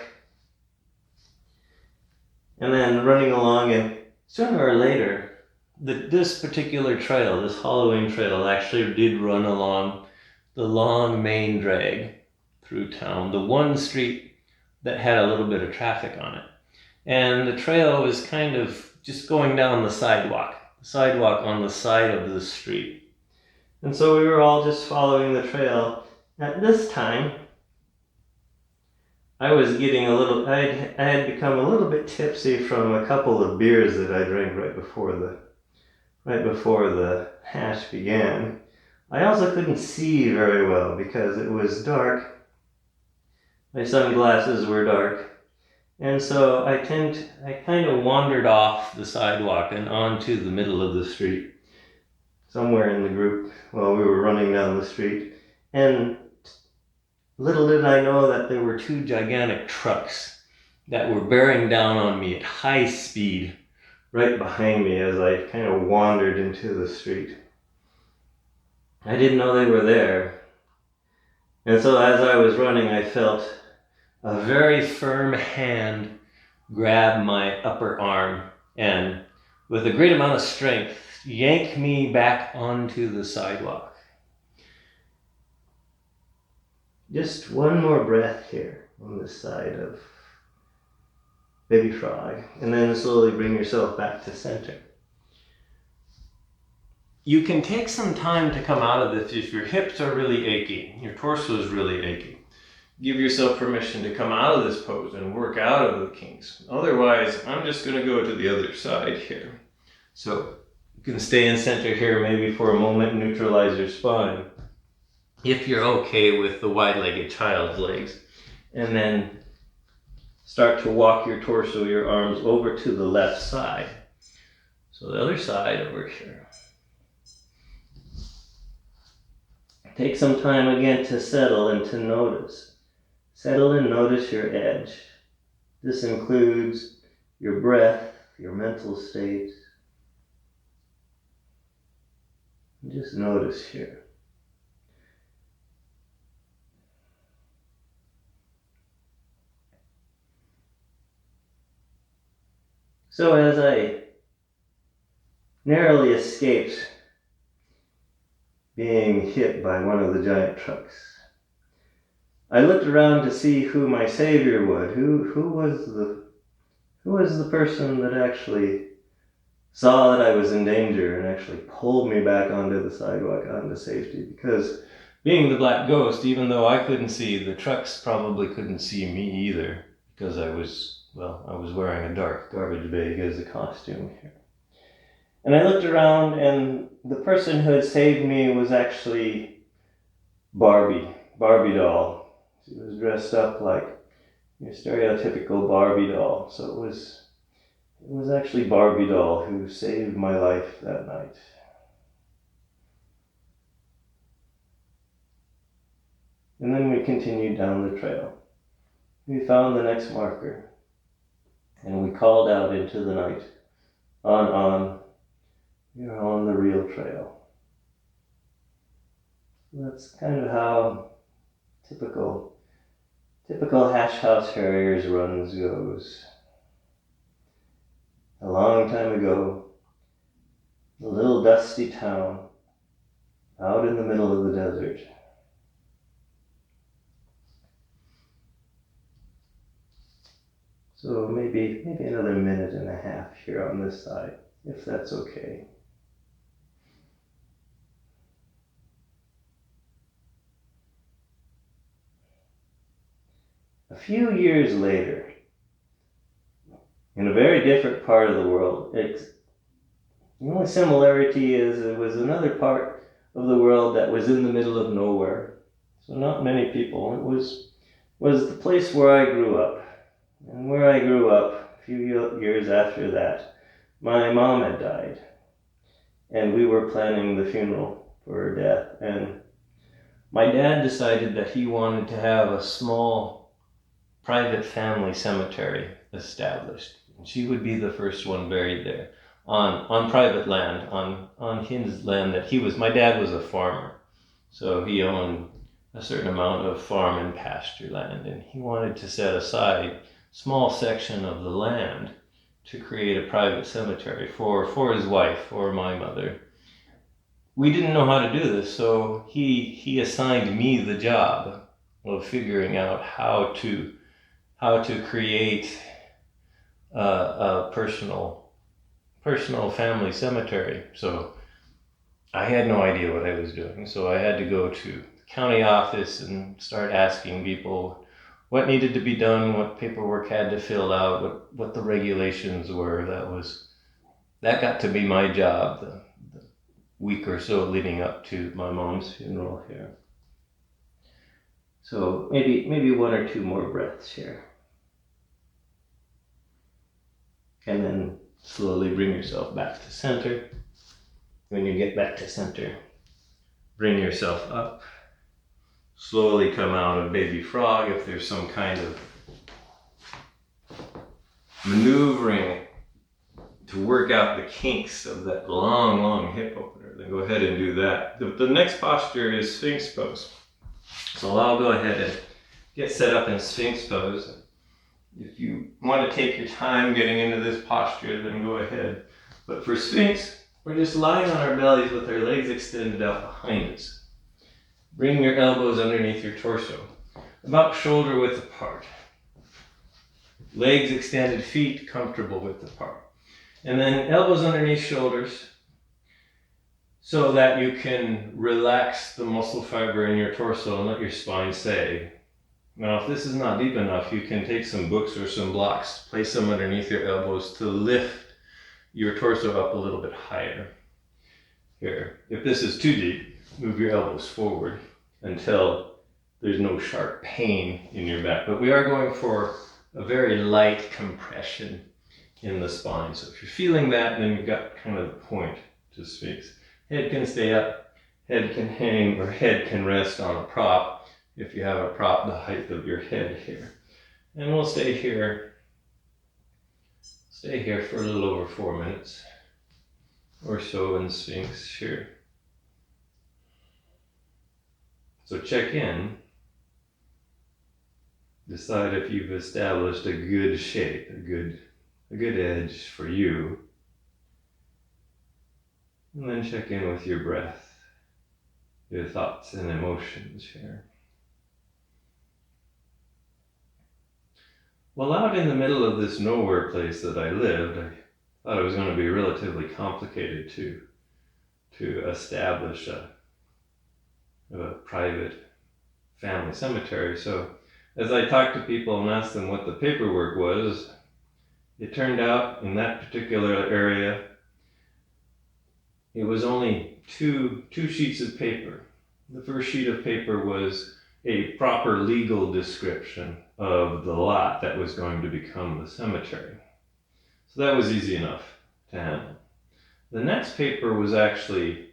and then running along, and sooner or later, this particular trail, this Halloween trail, actually did run along the long main drag through town, the one street that had a little bit of traffic on it. And the trail was kind of just going down the sidewalk on the side of the street. And so we were all just following the trail. At this time, I was getting I had become a little bit tipsy from a couple of beers that I drank right before the hash began. I also couldn't see very well because it was dark. My sunglasses were dark. And so I kind of wandered off the sidewalk and onto the middle of the street, somewhere in the group while we were running down the street. And little did I know that there were two gigantic trucks that were bearing down on me at high speed right behind me as I kind of wandered into the street. I didn't know they were there. And so as I was running, I felt a very firm hand grab my upper arm and, with a great amount of strength, yank me back onto the sidewalk. Just one more breath here on this side of baby frog, and then slowly bring yourself back to center. You can take some time to come out of this if your hips are really achy, your torso is really achy. Give yourself permission to come out of this pose and work out of the kinks. Otherwise, I'm just going to go to the other side here. So you can stay in center here maybe for a moment, neutralize your spine, if you're okay with the wide-legged child's legs. And then start to walk your torso, your arms over to the left side. So the other side over here. Take some time again to settle and to notice. Settle and notice your edge. This includes your breath, your mental state. Just notice here. So as I narrowly escaped being hit by one of the giant trucks, I looked around to see who my savior would. Who was the person that actually saw that I was in danger and actually pulled me back onto the sidewalk, onto safety? Because being the black ghost, even though I couldn't see, the trucks probably couldn't see me either, because I was wearing a dark garbage bag as a costume here. And I looked around, and the person who had saved me was actually Barbie doll. She was dressed up like your stereotypical Barbie doll. So it was actually Barbie doll who saved my life that night. And then we continued down the trail. We found the next marker, and we called out into the night, on, you're on the real trail. That's kind of how typical Hash House Harriers runs goes. A long time ago, a little dusty town out in the middle of the desert. So maybe another minute and a half here on this side, if that's okay. A few years later, in a very different part of the world, the only similarity is it was another part of the world that was in the middle of nowhere. So not many people. It was the place where I grew up. And where I grew up, a few years after that, my mom had died. And we were planning the funeral for her death. And my dad decided that he wanted to have a small private family cemetery established. And she would be the first one buried there on private land, on his land that my dad was a farmer. So he owned a certain amount of farm and pasture land, and he wanted to set aside a small section of the land to create a private cemetery for his wife, for my mother. We didn't know how to do this, so he assigned me the job of figuring out how to create a personal family cemetery. So I had no idea what I was doing, so I had to go to the county office and start asking people what needed to be done, what paperwork had to fill out, what the regulations were. That got to be my job the week or so leading up to my mom's funeral here. So maybe one or two more breaths here. And then slowly bring yourself back to center. When you get back to center, bring yourself up. Slowly come out of baby frog if there's some kind of maneuvering to work out the kinks of that long hip opener. Then go ahead and do that. The next posture is Sphinx Pose. So I'll go ahead and get set up in Sphinx Pose. If you want to take your time getting into this posture, then go ahead. But for Sphinx, we're just lying on our bellies with our legs extended out behind us. Bring your elbows underneath your torso, about shoulder width apart. Legs extended, feet comfortable width apart. And then elbows underneath shoulders so that you can relax the muscle fiber in your torso and let your spine sag. Now, if this is not deep enough, you can take some books or some blocks, place them underneath your elbows to lift your torso up a little bit higher. Here, if this is too deep, move your elbows forward until there's no sharp pain in your back. But we are going for a very light compression in the spine. So if you're feeling that, then you've got kind of the point to Sphinx. Head can stay up, head can hang, or head can rest on a prop if you have a prop the height of your head here. And we'll stay here for a little over 4 minutes or so in Sphinx here. So check in. Decide if you've established a good shape, a good edge for you. And then check in with your breath, your thoughts and emotions here. Well, out in the middle of this nowhere place that I lived, I thought it was going to be relatively complicated to establish a private family cemetery. So as I talked to people and asked them what the paperwork was, it turned out in that particular area, it was only two sheets of paper. The first sheet of paper was a proper legal description of the lot that was going to become the cemetery. So that was easy enough to handle. The next paper was actually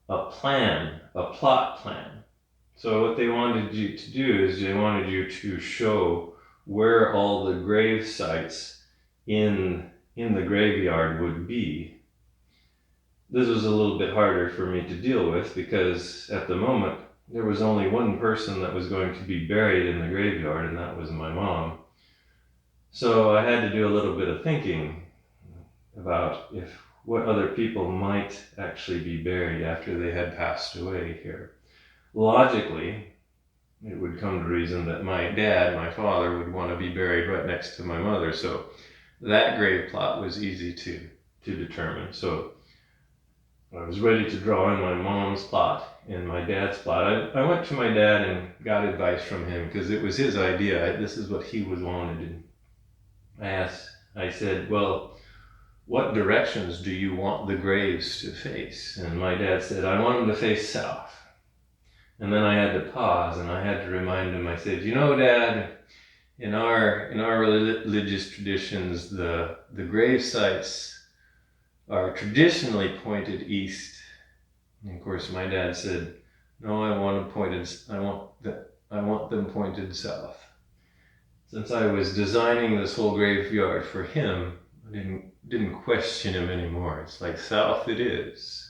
a plan, a plot plan. So what they wanted you to do is they wanted you to show where all the grave sites in the graveyard would be. This was a little bit harder for me to deal with because at the moment there was only one person that was going to be buried in the graveyard, and that was my mom. So I had to do a little bit of thinking about what other people might actually be buried after they had passed away here. Logically, it would come to reason that my father, would want to be buried right next to my mother. So that grave plot was easy to determine. So I was ready to draw in my mom's plot and my dad's plot. I went to my dad and got advice from him because it was his idea. This is what he would wanted. And I said, well, what directions do you want the graves to face? And my dad said, I want them to face south. And then I had to pause and I had to remind him. I said, you know, Dad, in our religious traditions, the grave sites are traditionally pointed east. And of course, my dad said, no, I want them pointed south. Since I was designing this whole graveyard for him, I didn't question him anymore. It's like south it is.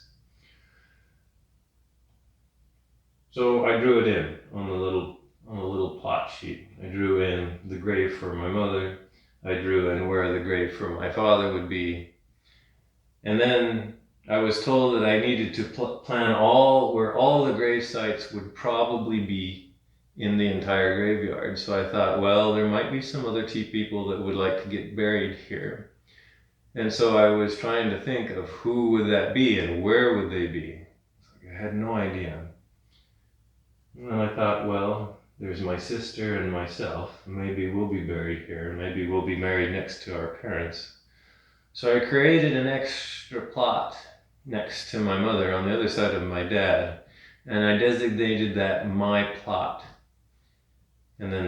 So I drew it in on the little plot sheet. I drew in the grave for my mother. I drew in where the grave for my father would be. And then I was told that I needed to plan where all the grave sites would probably be in the entire graveyard. So I thought, well, there might be some other people that would like to get buried here. And so I was trying to think of who would that be and where would they be. I had no idea. And I thought, well, there's my sister and myself. Maybe we'll be buried here. Maybe we'll be married next to our parents. So I created an extra plot next to my mother on the other side of my dad, and I designated that my plot. And then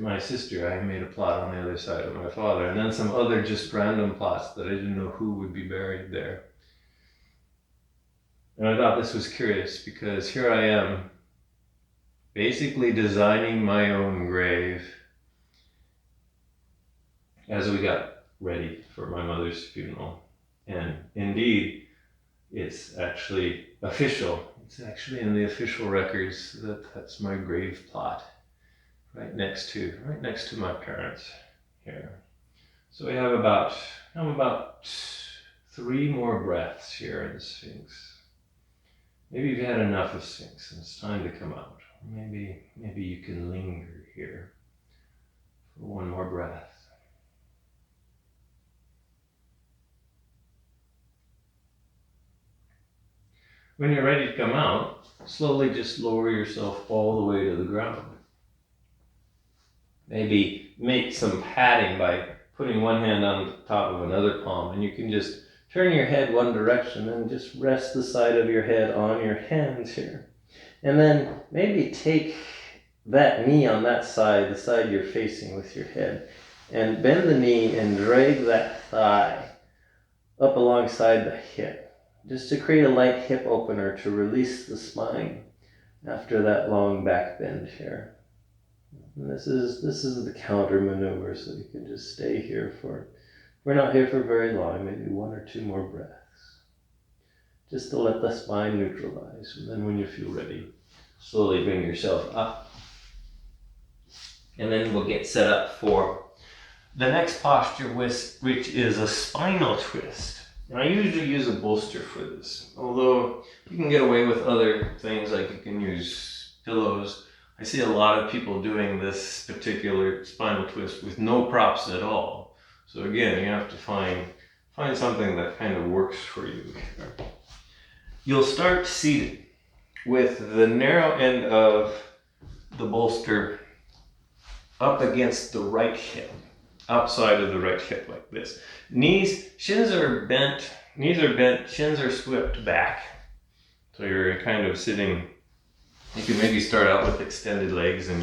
my sister, I made a plot on the other side of my father, and then some other just random plots that I didn't know who would be buried there. And I thought this was curious because here I am, basically designing my own grave as we got ready for my mother's funeral. And indeed, it's actually official. It's actually in the official records that that's my grave plot. Right next to my parents here. So we have about 3 more breaths here in Sphinx. Maybe you've had enough of Sphinx and it's time to come out. Maybe you can linger here for 1 more breath. When you're ready to come out, slowly just lower yourself all the way to the ground. Maybe make some padding by putting one hand on top of another palm, and you can just turn your head one direction and just rest the side of your head on your hands here. And then maybe take that knee on that side, the side you're facing with your head, and bend the knee and drag that thigh up alongside the hip, just to create a light hip opener to release the spine after that long back bend here. And this is the counter maneuver, so you can just stay here we're not here for very long, maybe 1 or 2 more breaths. Just to let the spine neutralize. And then when you feel ready, slowly bring yourself up. And then we'll get set up for the next posture, which is a spinal twist. And I usually use a bolster for this, although you can get away with other things, like you can use pillows. I see a lot of people doing this particular spinal twist with no props at all. So again, you have to find something that kind of works for you. You'll start seated with the narrow end of the bolster up against the right hip, outside of the right hip like this. Shins are bent, shins are swept back. So you're kind of sitting. You can maybe start out with extended legs and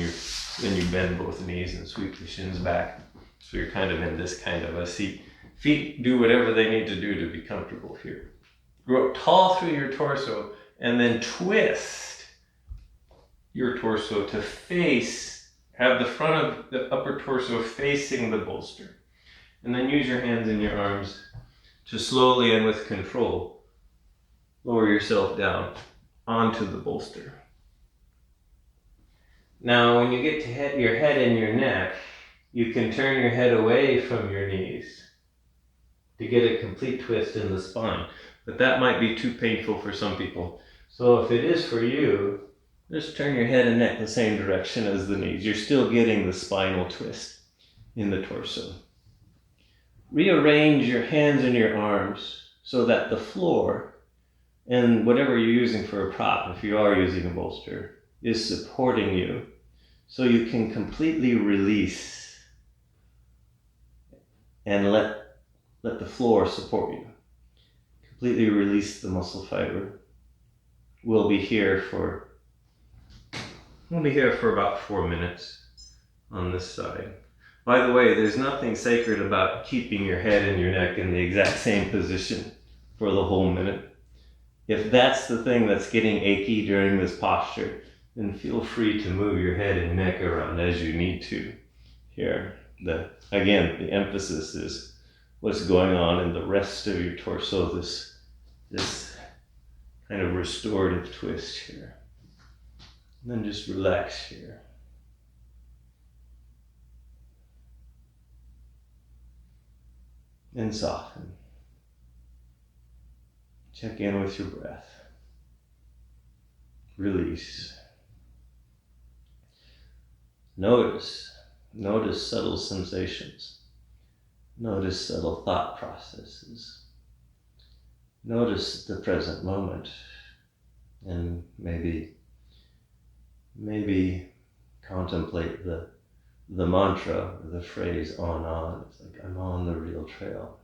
then you bend both knees and sweep the shins back. So you're kind of in this kind of a seat. Feet do whatever they need to do to be comfortable here. Grow tall through your torso and then twist your torso to have the front of the upper torso facing the bolster. And then use your hands and your arms to slowly and with control lower yourself down onto the bolster. Now, when you get to your head and your neck, you can turn your head away from your knees to get a complete twist in the spine. But that might be too painful for some people. So if it is for you, just turn your head and neck the same direction as the knees. You're still getting the spinal twist in the torso. Rearrange your hands and your arms so that the floor and whatever you're using for a prop, if you are using a bolster, is supporting you, so you can completely release and let the floor support you. Completely release the muscle fiber. We'll be here for about 4 minutes on this side. By the way, there's nothing sacred about keeping your head and your neck in the exact same position for the whole minute. If that's the thing that's getting achy during this posture, then feel free to move your head and neck around as you need to. Here, the emphasis is what's going on in the rest of your torso, this kind of restorative twist here. And then just relax here. And soften. Check in with your breath. Release. Notice subtle sensations. Notice subtle thought processes. Notice the present moment. And maybe contemplate the mantra, the phrase on. It's like, I'm on the real trail.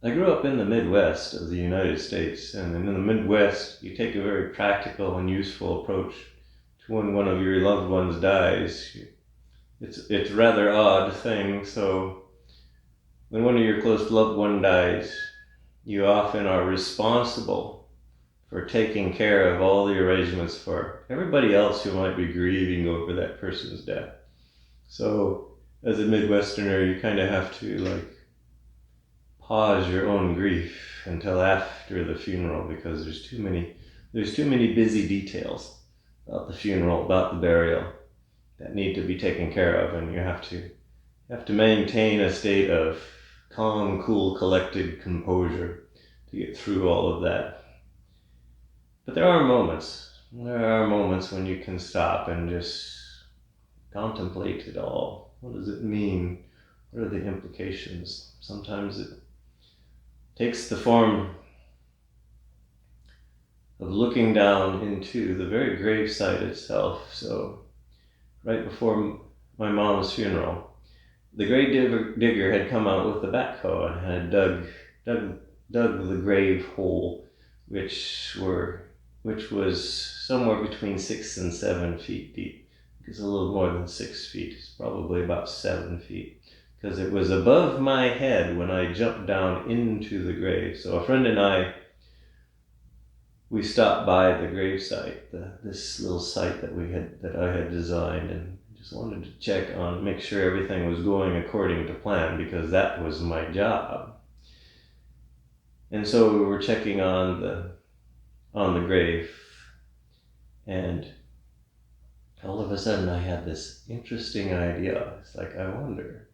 I grew up in the Midwest of the United States, and in the Midwest, you take a very practical and useful approach to when one of your loved ones dies. It's a rather odd thing, so when one of your close loved one dies, you often are responsible for taking care of all the arrangements for everybody else who might be grieving over that person's death. So as a Midwesterner, you kind of have to pause your own grief until after the funeral, because there's too many busy details about the funeral, about the burial, that need to be taken care of, and you have to maintain a state of calm, cool, collected composure to get through all of that. But there are moments when you can stop and just contemplate it all. What does it mean? What are the implications? Sometimes it takes the form of looking down into the very gravesite itself. So right before my mom's funeral, the grave digger had come out with the backhoe and had dug the grave hole, which was somewhere between 6 and 7 feet deep. It's a little more than 6 feet. It's probably about 7 feet, because it was above my head when I jumped down into the grave. So a friend and I, we stopped by the gravesite, this little site that I had designed, and just wanted to check on, make sure everything was going according to plan, because that was my job. And so we were checking on the grave, and all of a sudden I had this interesting idea. It's like, I wonder,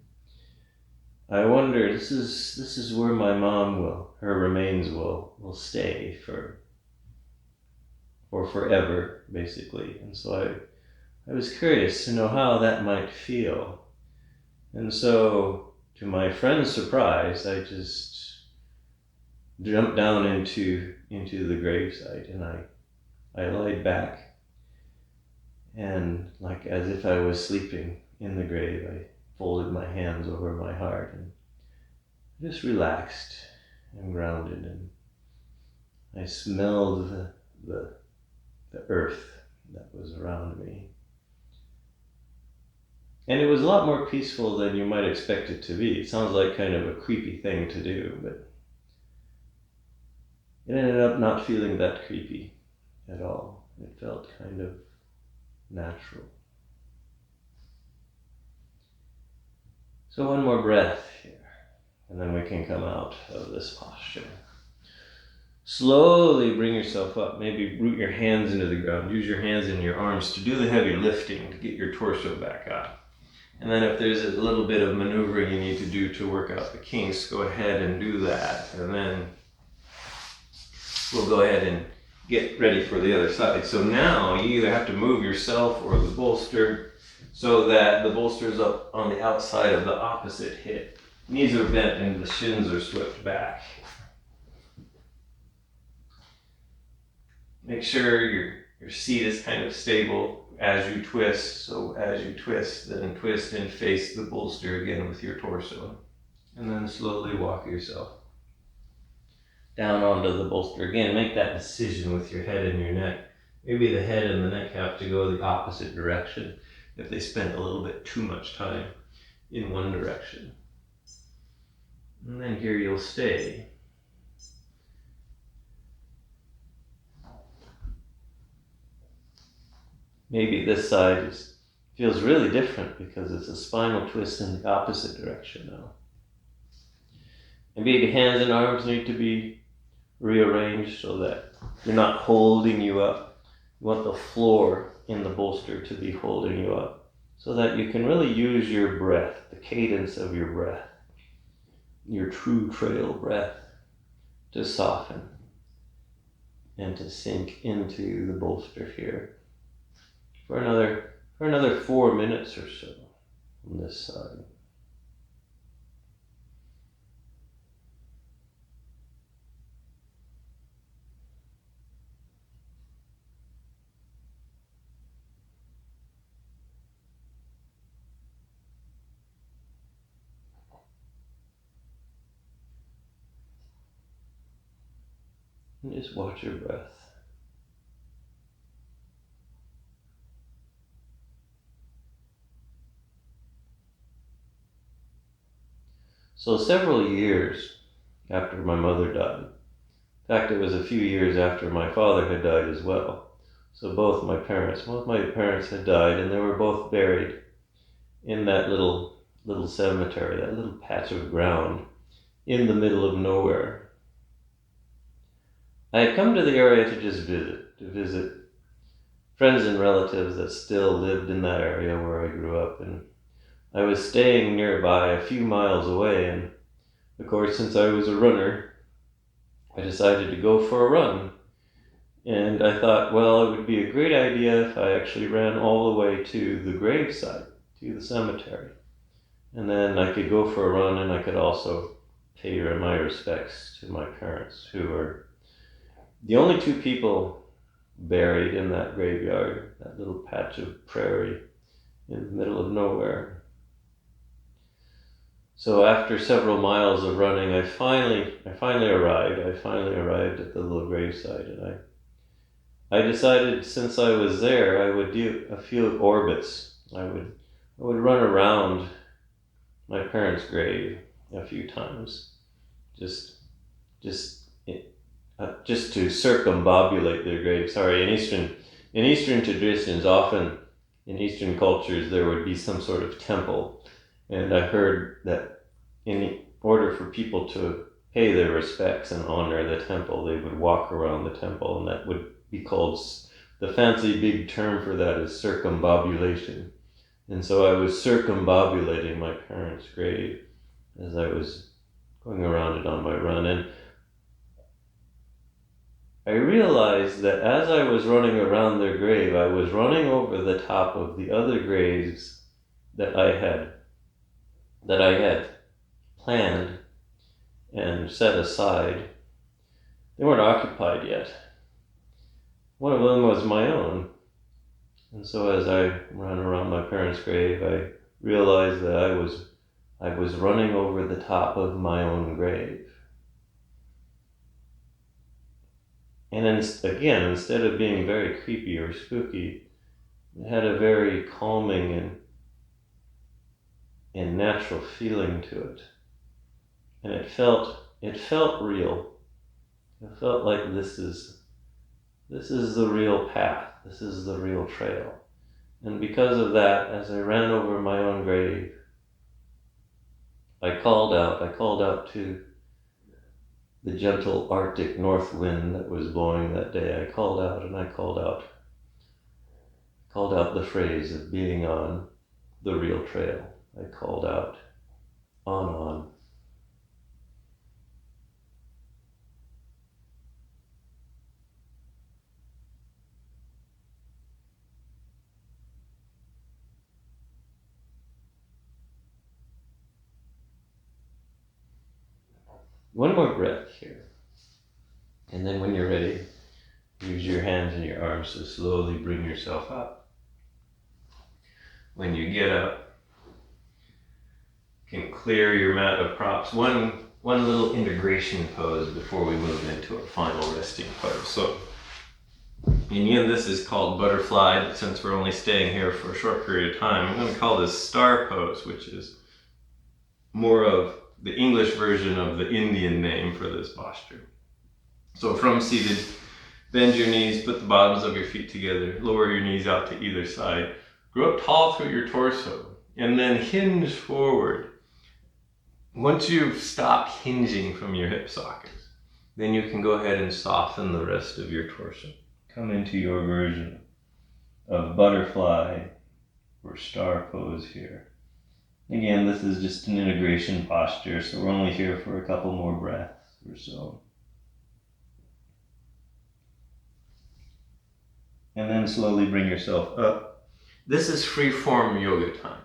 this is where my mom her remains will stay for forever, basically. And so I was curious to know how that might feel. And so, to my friend's surprise, I just jumped down into the gravesite, and I laid back, and as if I was sleeping in the grave, I folded my hands over my heart and just relaxed and grounded, and I smelled the earth that was around me. And it was a lot more peaceful than you might expect it to be. It sounds like kind of a creepy thing to do, but it ended up not feeling that creepy at all. It felt kind of natural. So one more breath here, and then we can come out of this posture. Slowly bring yourself up. Maybe root your hands into the ground. Use your hands and your arms to do the heavy lifting, to get your torso back up. And then if there's a little bit of maneuvering you need to do to work out the kinks, go ahead and do that. And then we'll go ahead and get ready for the other side. So now you either have to move yourself or the bolster so that the bolster is up on the outside of the opposite hip. Knees are bent and the shins are swept back. Make sure your seat is kind of stable as you twist. So as you twist, then twist and face the bolster again with your torso. And then slowly walk yourself down onto the bolster. Again, make that decision with your head and your neck. Maybe the head and the neck have to go the opposite direction if they spend a little bit too much time in one direction. And then here you'll stay. Maybe this side feels really different because it's a spinal twist in the opposite direction now. Maybe the hands and arms need to be rearranged so that they're not holding you up. You want the floor in the bolster to be holding you up so that you can really use your breath, the cadence of your breath, your true trail breath, to soften and to sink into the bolster here for another 4 minutes or so on this side. And just watch your breath. So several years after my mother died, in fact it was a few years after my father had died as well, so both my parents had died, and they were both buried in that little cemetery, that little patch of ground in the middle of nowhere. I had come to the area to just visit friends and relatives that still lived in that area where I grew up, and I was staying nearby a few miles away, and of course, since I was a runner, I decided to go for a run. And I thought, well, it would be a great idea if I actually ran all the way to the gravesite, to the cemetery. And then I could go for a run, and I could also pay my respects to my parents, who were the only two people buried in that graveyard, that little patch of prairie in the middle of nowhere. So after several miles of running, I finally arrived. I finally arrived at the little gravesite, and I decided, since I was there, I would do a few orbits. I would run around my parents' grave a few times, just to circumambulate their grave. Sorry, in Eastern traditions, often in Eastern cultures, there would be some sort of temple. And I heard that in order for people to pay their respects and honor the temple, they would walk around the temple, and that would be called, the fancy big term for that is circumambulation. And so I was circumambulating my parents' grave as I was going around it on my run. And I realized that as I was running around their grave, I was running over the top of the other graves that I had planned and set aside. They weren't occupied yet. One of them was my own. And so as I ran around my parents' grave, I realized that I was running over the top of my own grave. And again, instead of being very creepy or spooky, it had a very calming and natural feeling to it. And it felt real. It felt like this is the real path. This is the real trail. And because of that, as I ran over my own grave, I called out to the gentle Arctic north wind that was blowing that day. I called out the phrase of being on the real trail. I called out, on. One more breath here. And then when you're ready, use your hands and your arms to slowly bring yourself up. When you get up, you can clear your mat of props. One little integration pose before we move into our final resting pose. So in Yin, this is called butterfly, but since we're only staying here for a short period of time, I'm going to call this star pose, which is more of the English version of the Indian name for this posture. So from seated, bend your knees, put the bottoms of your feet together, lower your knees out to either side, grow up tall through your torso, and then hinge forward. Once you've stopped hinging from your hip sockets, then you can go ahead and soften the rest of your torso. Come into your version of butterfly or star pose here. Again, this is just an integration posture, so we're only here for a couple more breaths or so. And then slowly bring yourself up. This is free-form yoga time.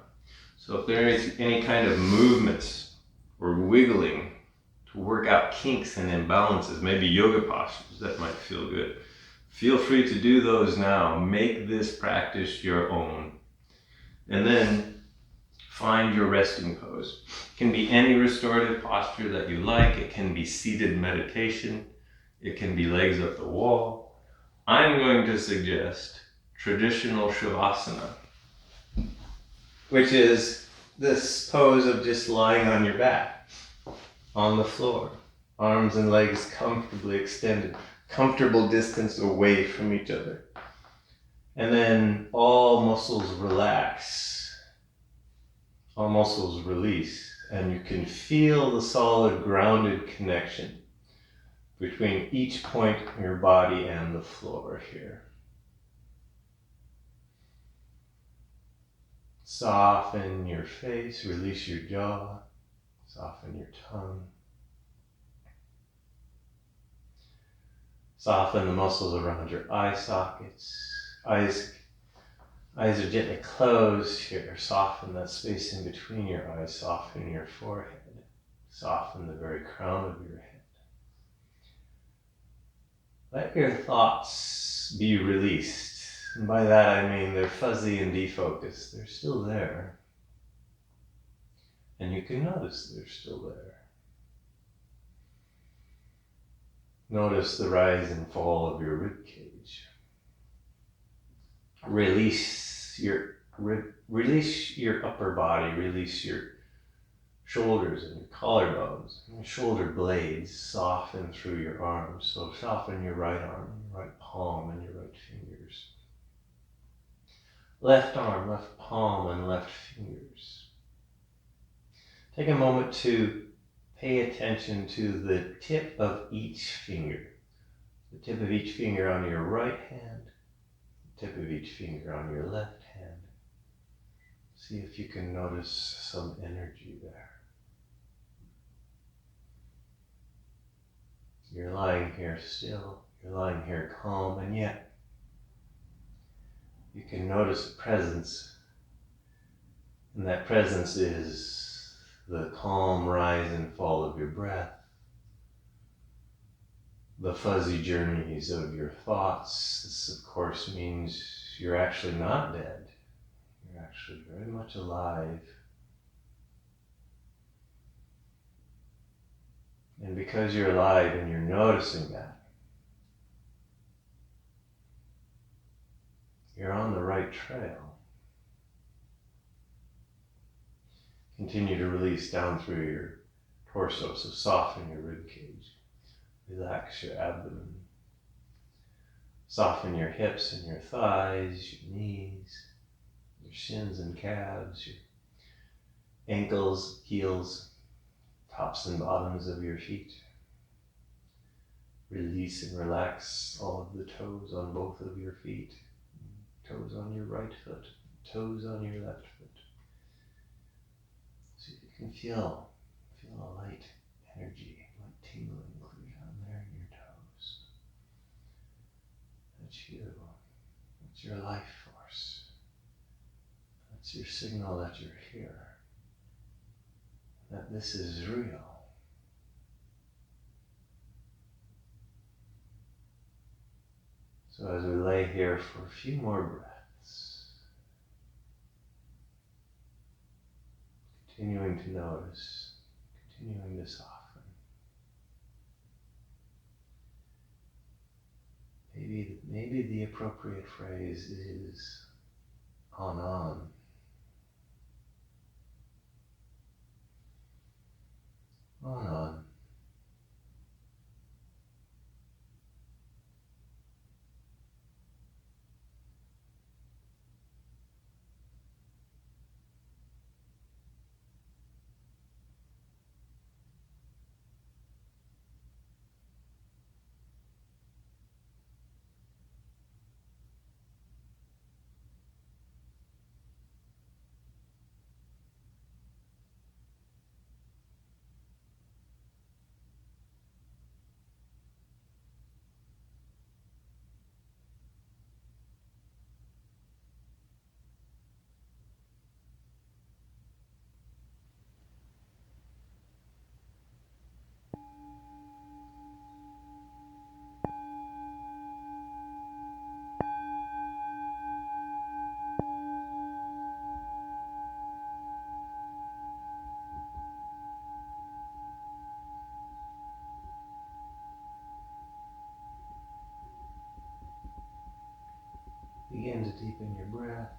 So if there is any kind of movements or wiggling to work out kinks and imbalances, maybe yoga postures that might feel good, feel free to do those now. Make this practice your own. And then find your resting pose. It can be any restorative posture that you like. It can be seated meditation. It can be legs up the wall. I'm going to suggest traditional Shavasana, which is this pose of just lying on your back, on the floor, arms and legs comfortably extended, comfortable distance away from each other. And then all muscles relax, all muscles release, and you can feel the solid grounded connection between each point in your body and the floor here. Soften your face, release your jaw, soften your tongue. Soften the muscles around your eye sockets. Eyes are gently closed here. Soften that space in between your eyes. Soften your forehead. Soften the very crown of your head. Let your thoughts be released. And by that I mean they're fuzzy and defocused. They're still there. And you can notice they're still there. Notice the rise and fall of your rib cage. Release your upper body. Release your shoulders and your collarbones. And your shoulder blades soften through your arms. So soften your right arm, your right palm, and your right fingers. Left arm, left palm, and left fingers. Take a moment to pay attention to the tip of each finger. The tip of each finger on your right hand, the tip of each finger on your left hand. See if you can notice some energy there. You're lying here still, you're lying here calm, and yet you can notice a presence, and that presence is the calm rise and fall of your breath, the fuzzy journeys of your thoughts. This, of course, means you're actually not dead. You're actually very much alive. And because you're alive and you're noticing that, you're on the right trail. Continue to release down through your torso, so soften your rib cage. Relax your abdomen. Soften your hips and your thighs, your knees, your shins and calves, your ankles, heels, tops and bottoms of your feet. Release and relax all of the toes on both of your feet. Toes on your right foot, toes on your left foot. So you can feel a light energy, light tingling clear down there in your toes. That's you. That's your life force. That's your signal that you're here. That this is real. So as we lay here for a few more breaths, continuing to notice, continuing to soften. Maybe the appropriate phrase is on. On, on. begin to deepen your breath,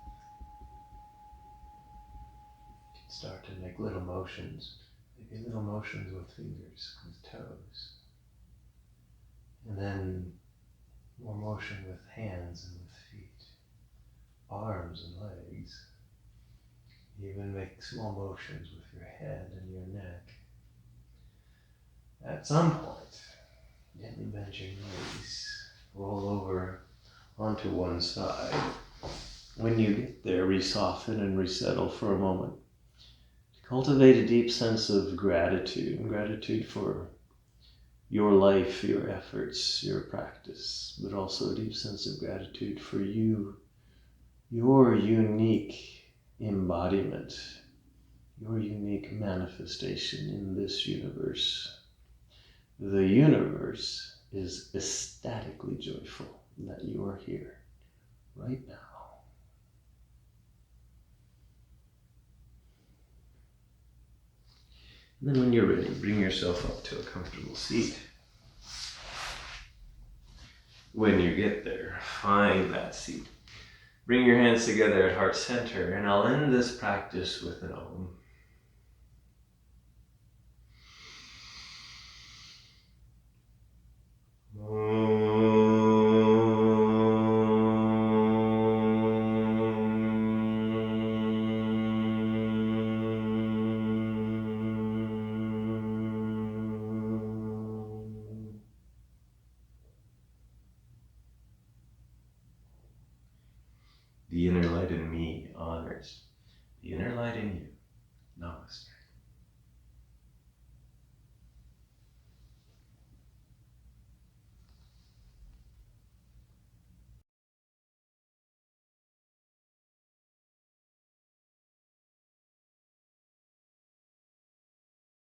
you can start to make little motions, maybe little motions with fingers, with toes. And then more motion with hands and with feet, arms and legs. Even make small motions with your head and your neck. At some point, gently bend your knees, roll over onto one side. When you get there, re-soften and resettle for a moment. Cultivate a deep sense of gratitude for your life, your efforts, your practice, but also a deep sense of gratitude for you, your unique embodiment, your unique manifestation in this universe. The universe is ecstatically joyful that you are here right now. And then when you're ready, bring yourself up to a comfortable seat. When you get there, find that seat. Bring your hands together at heart center, and I'll end this practice with an Om. The inner light in me honors the inner light in you. Namaste.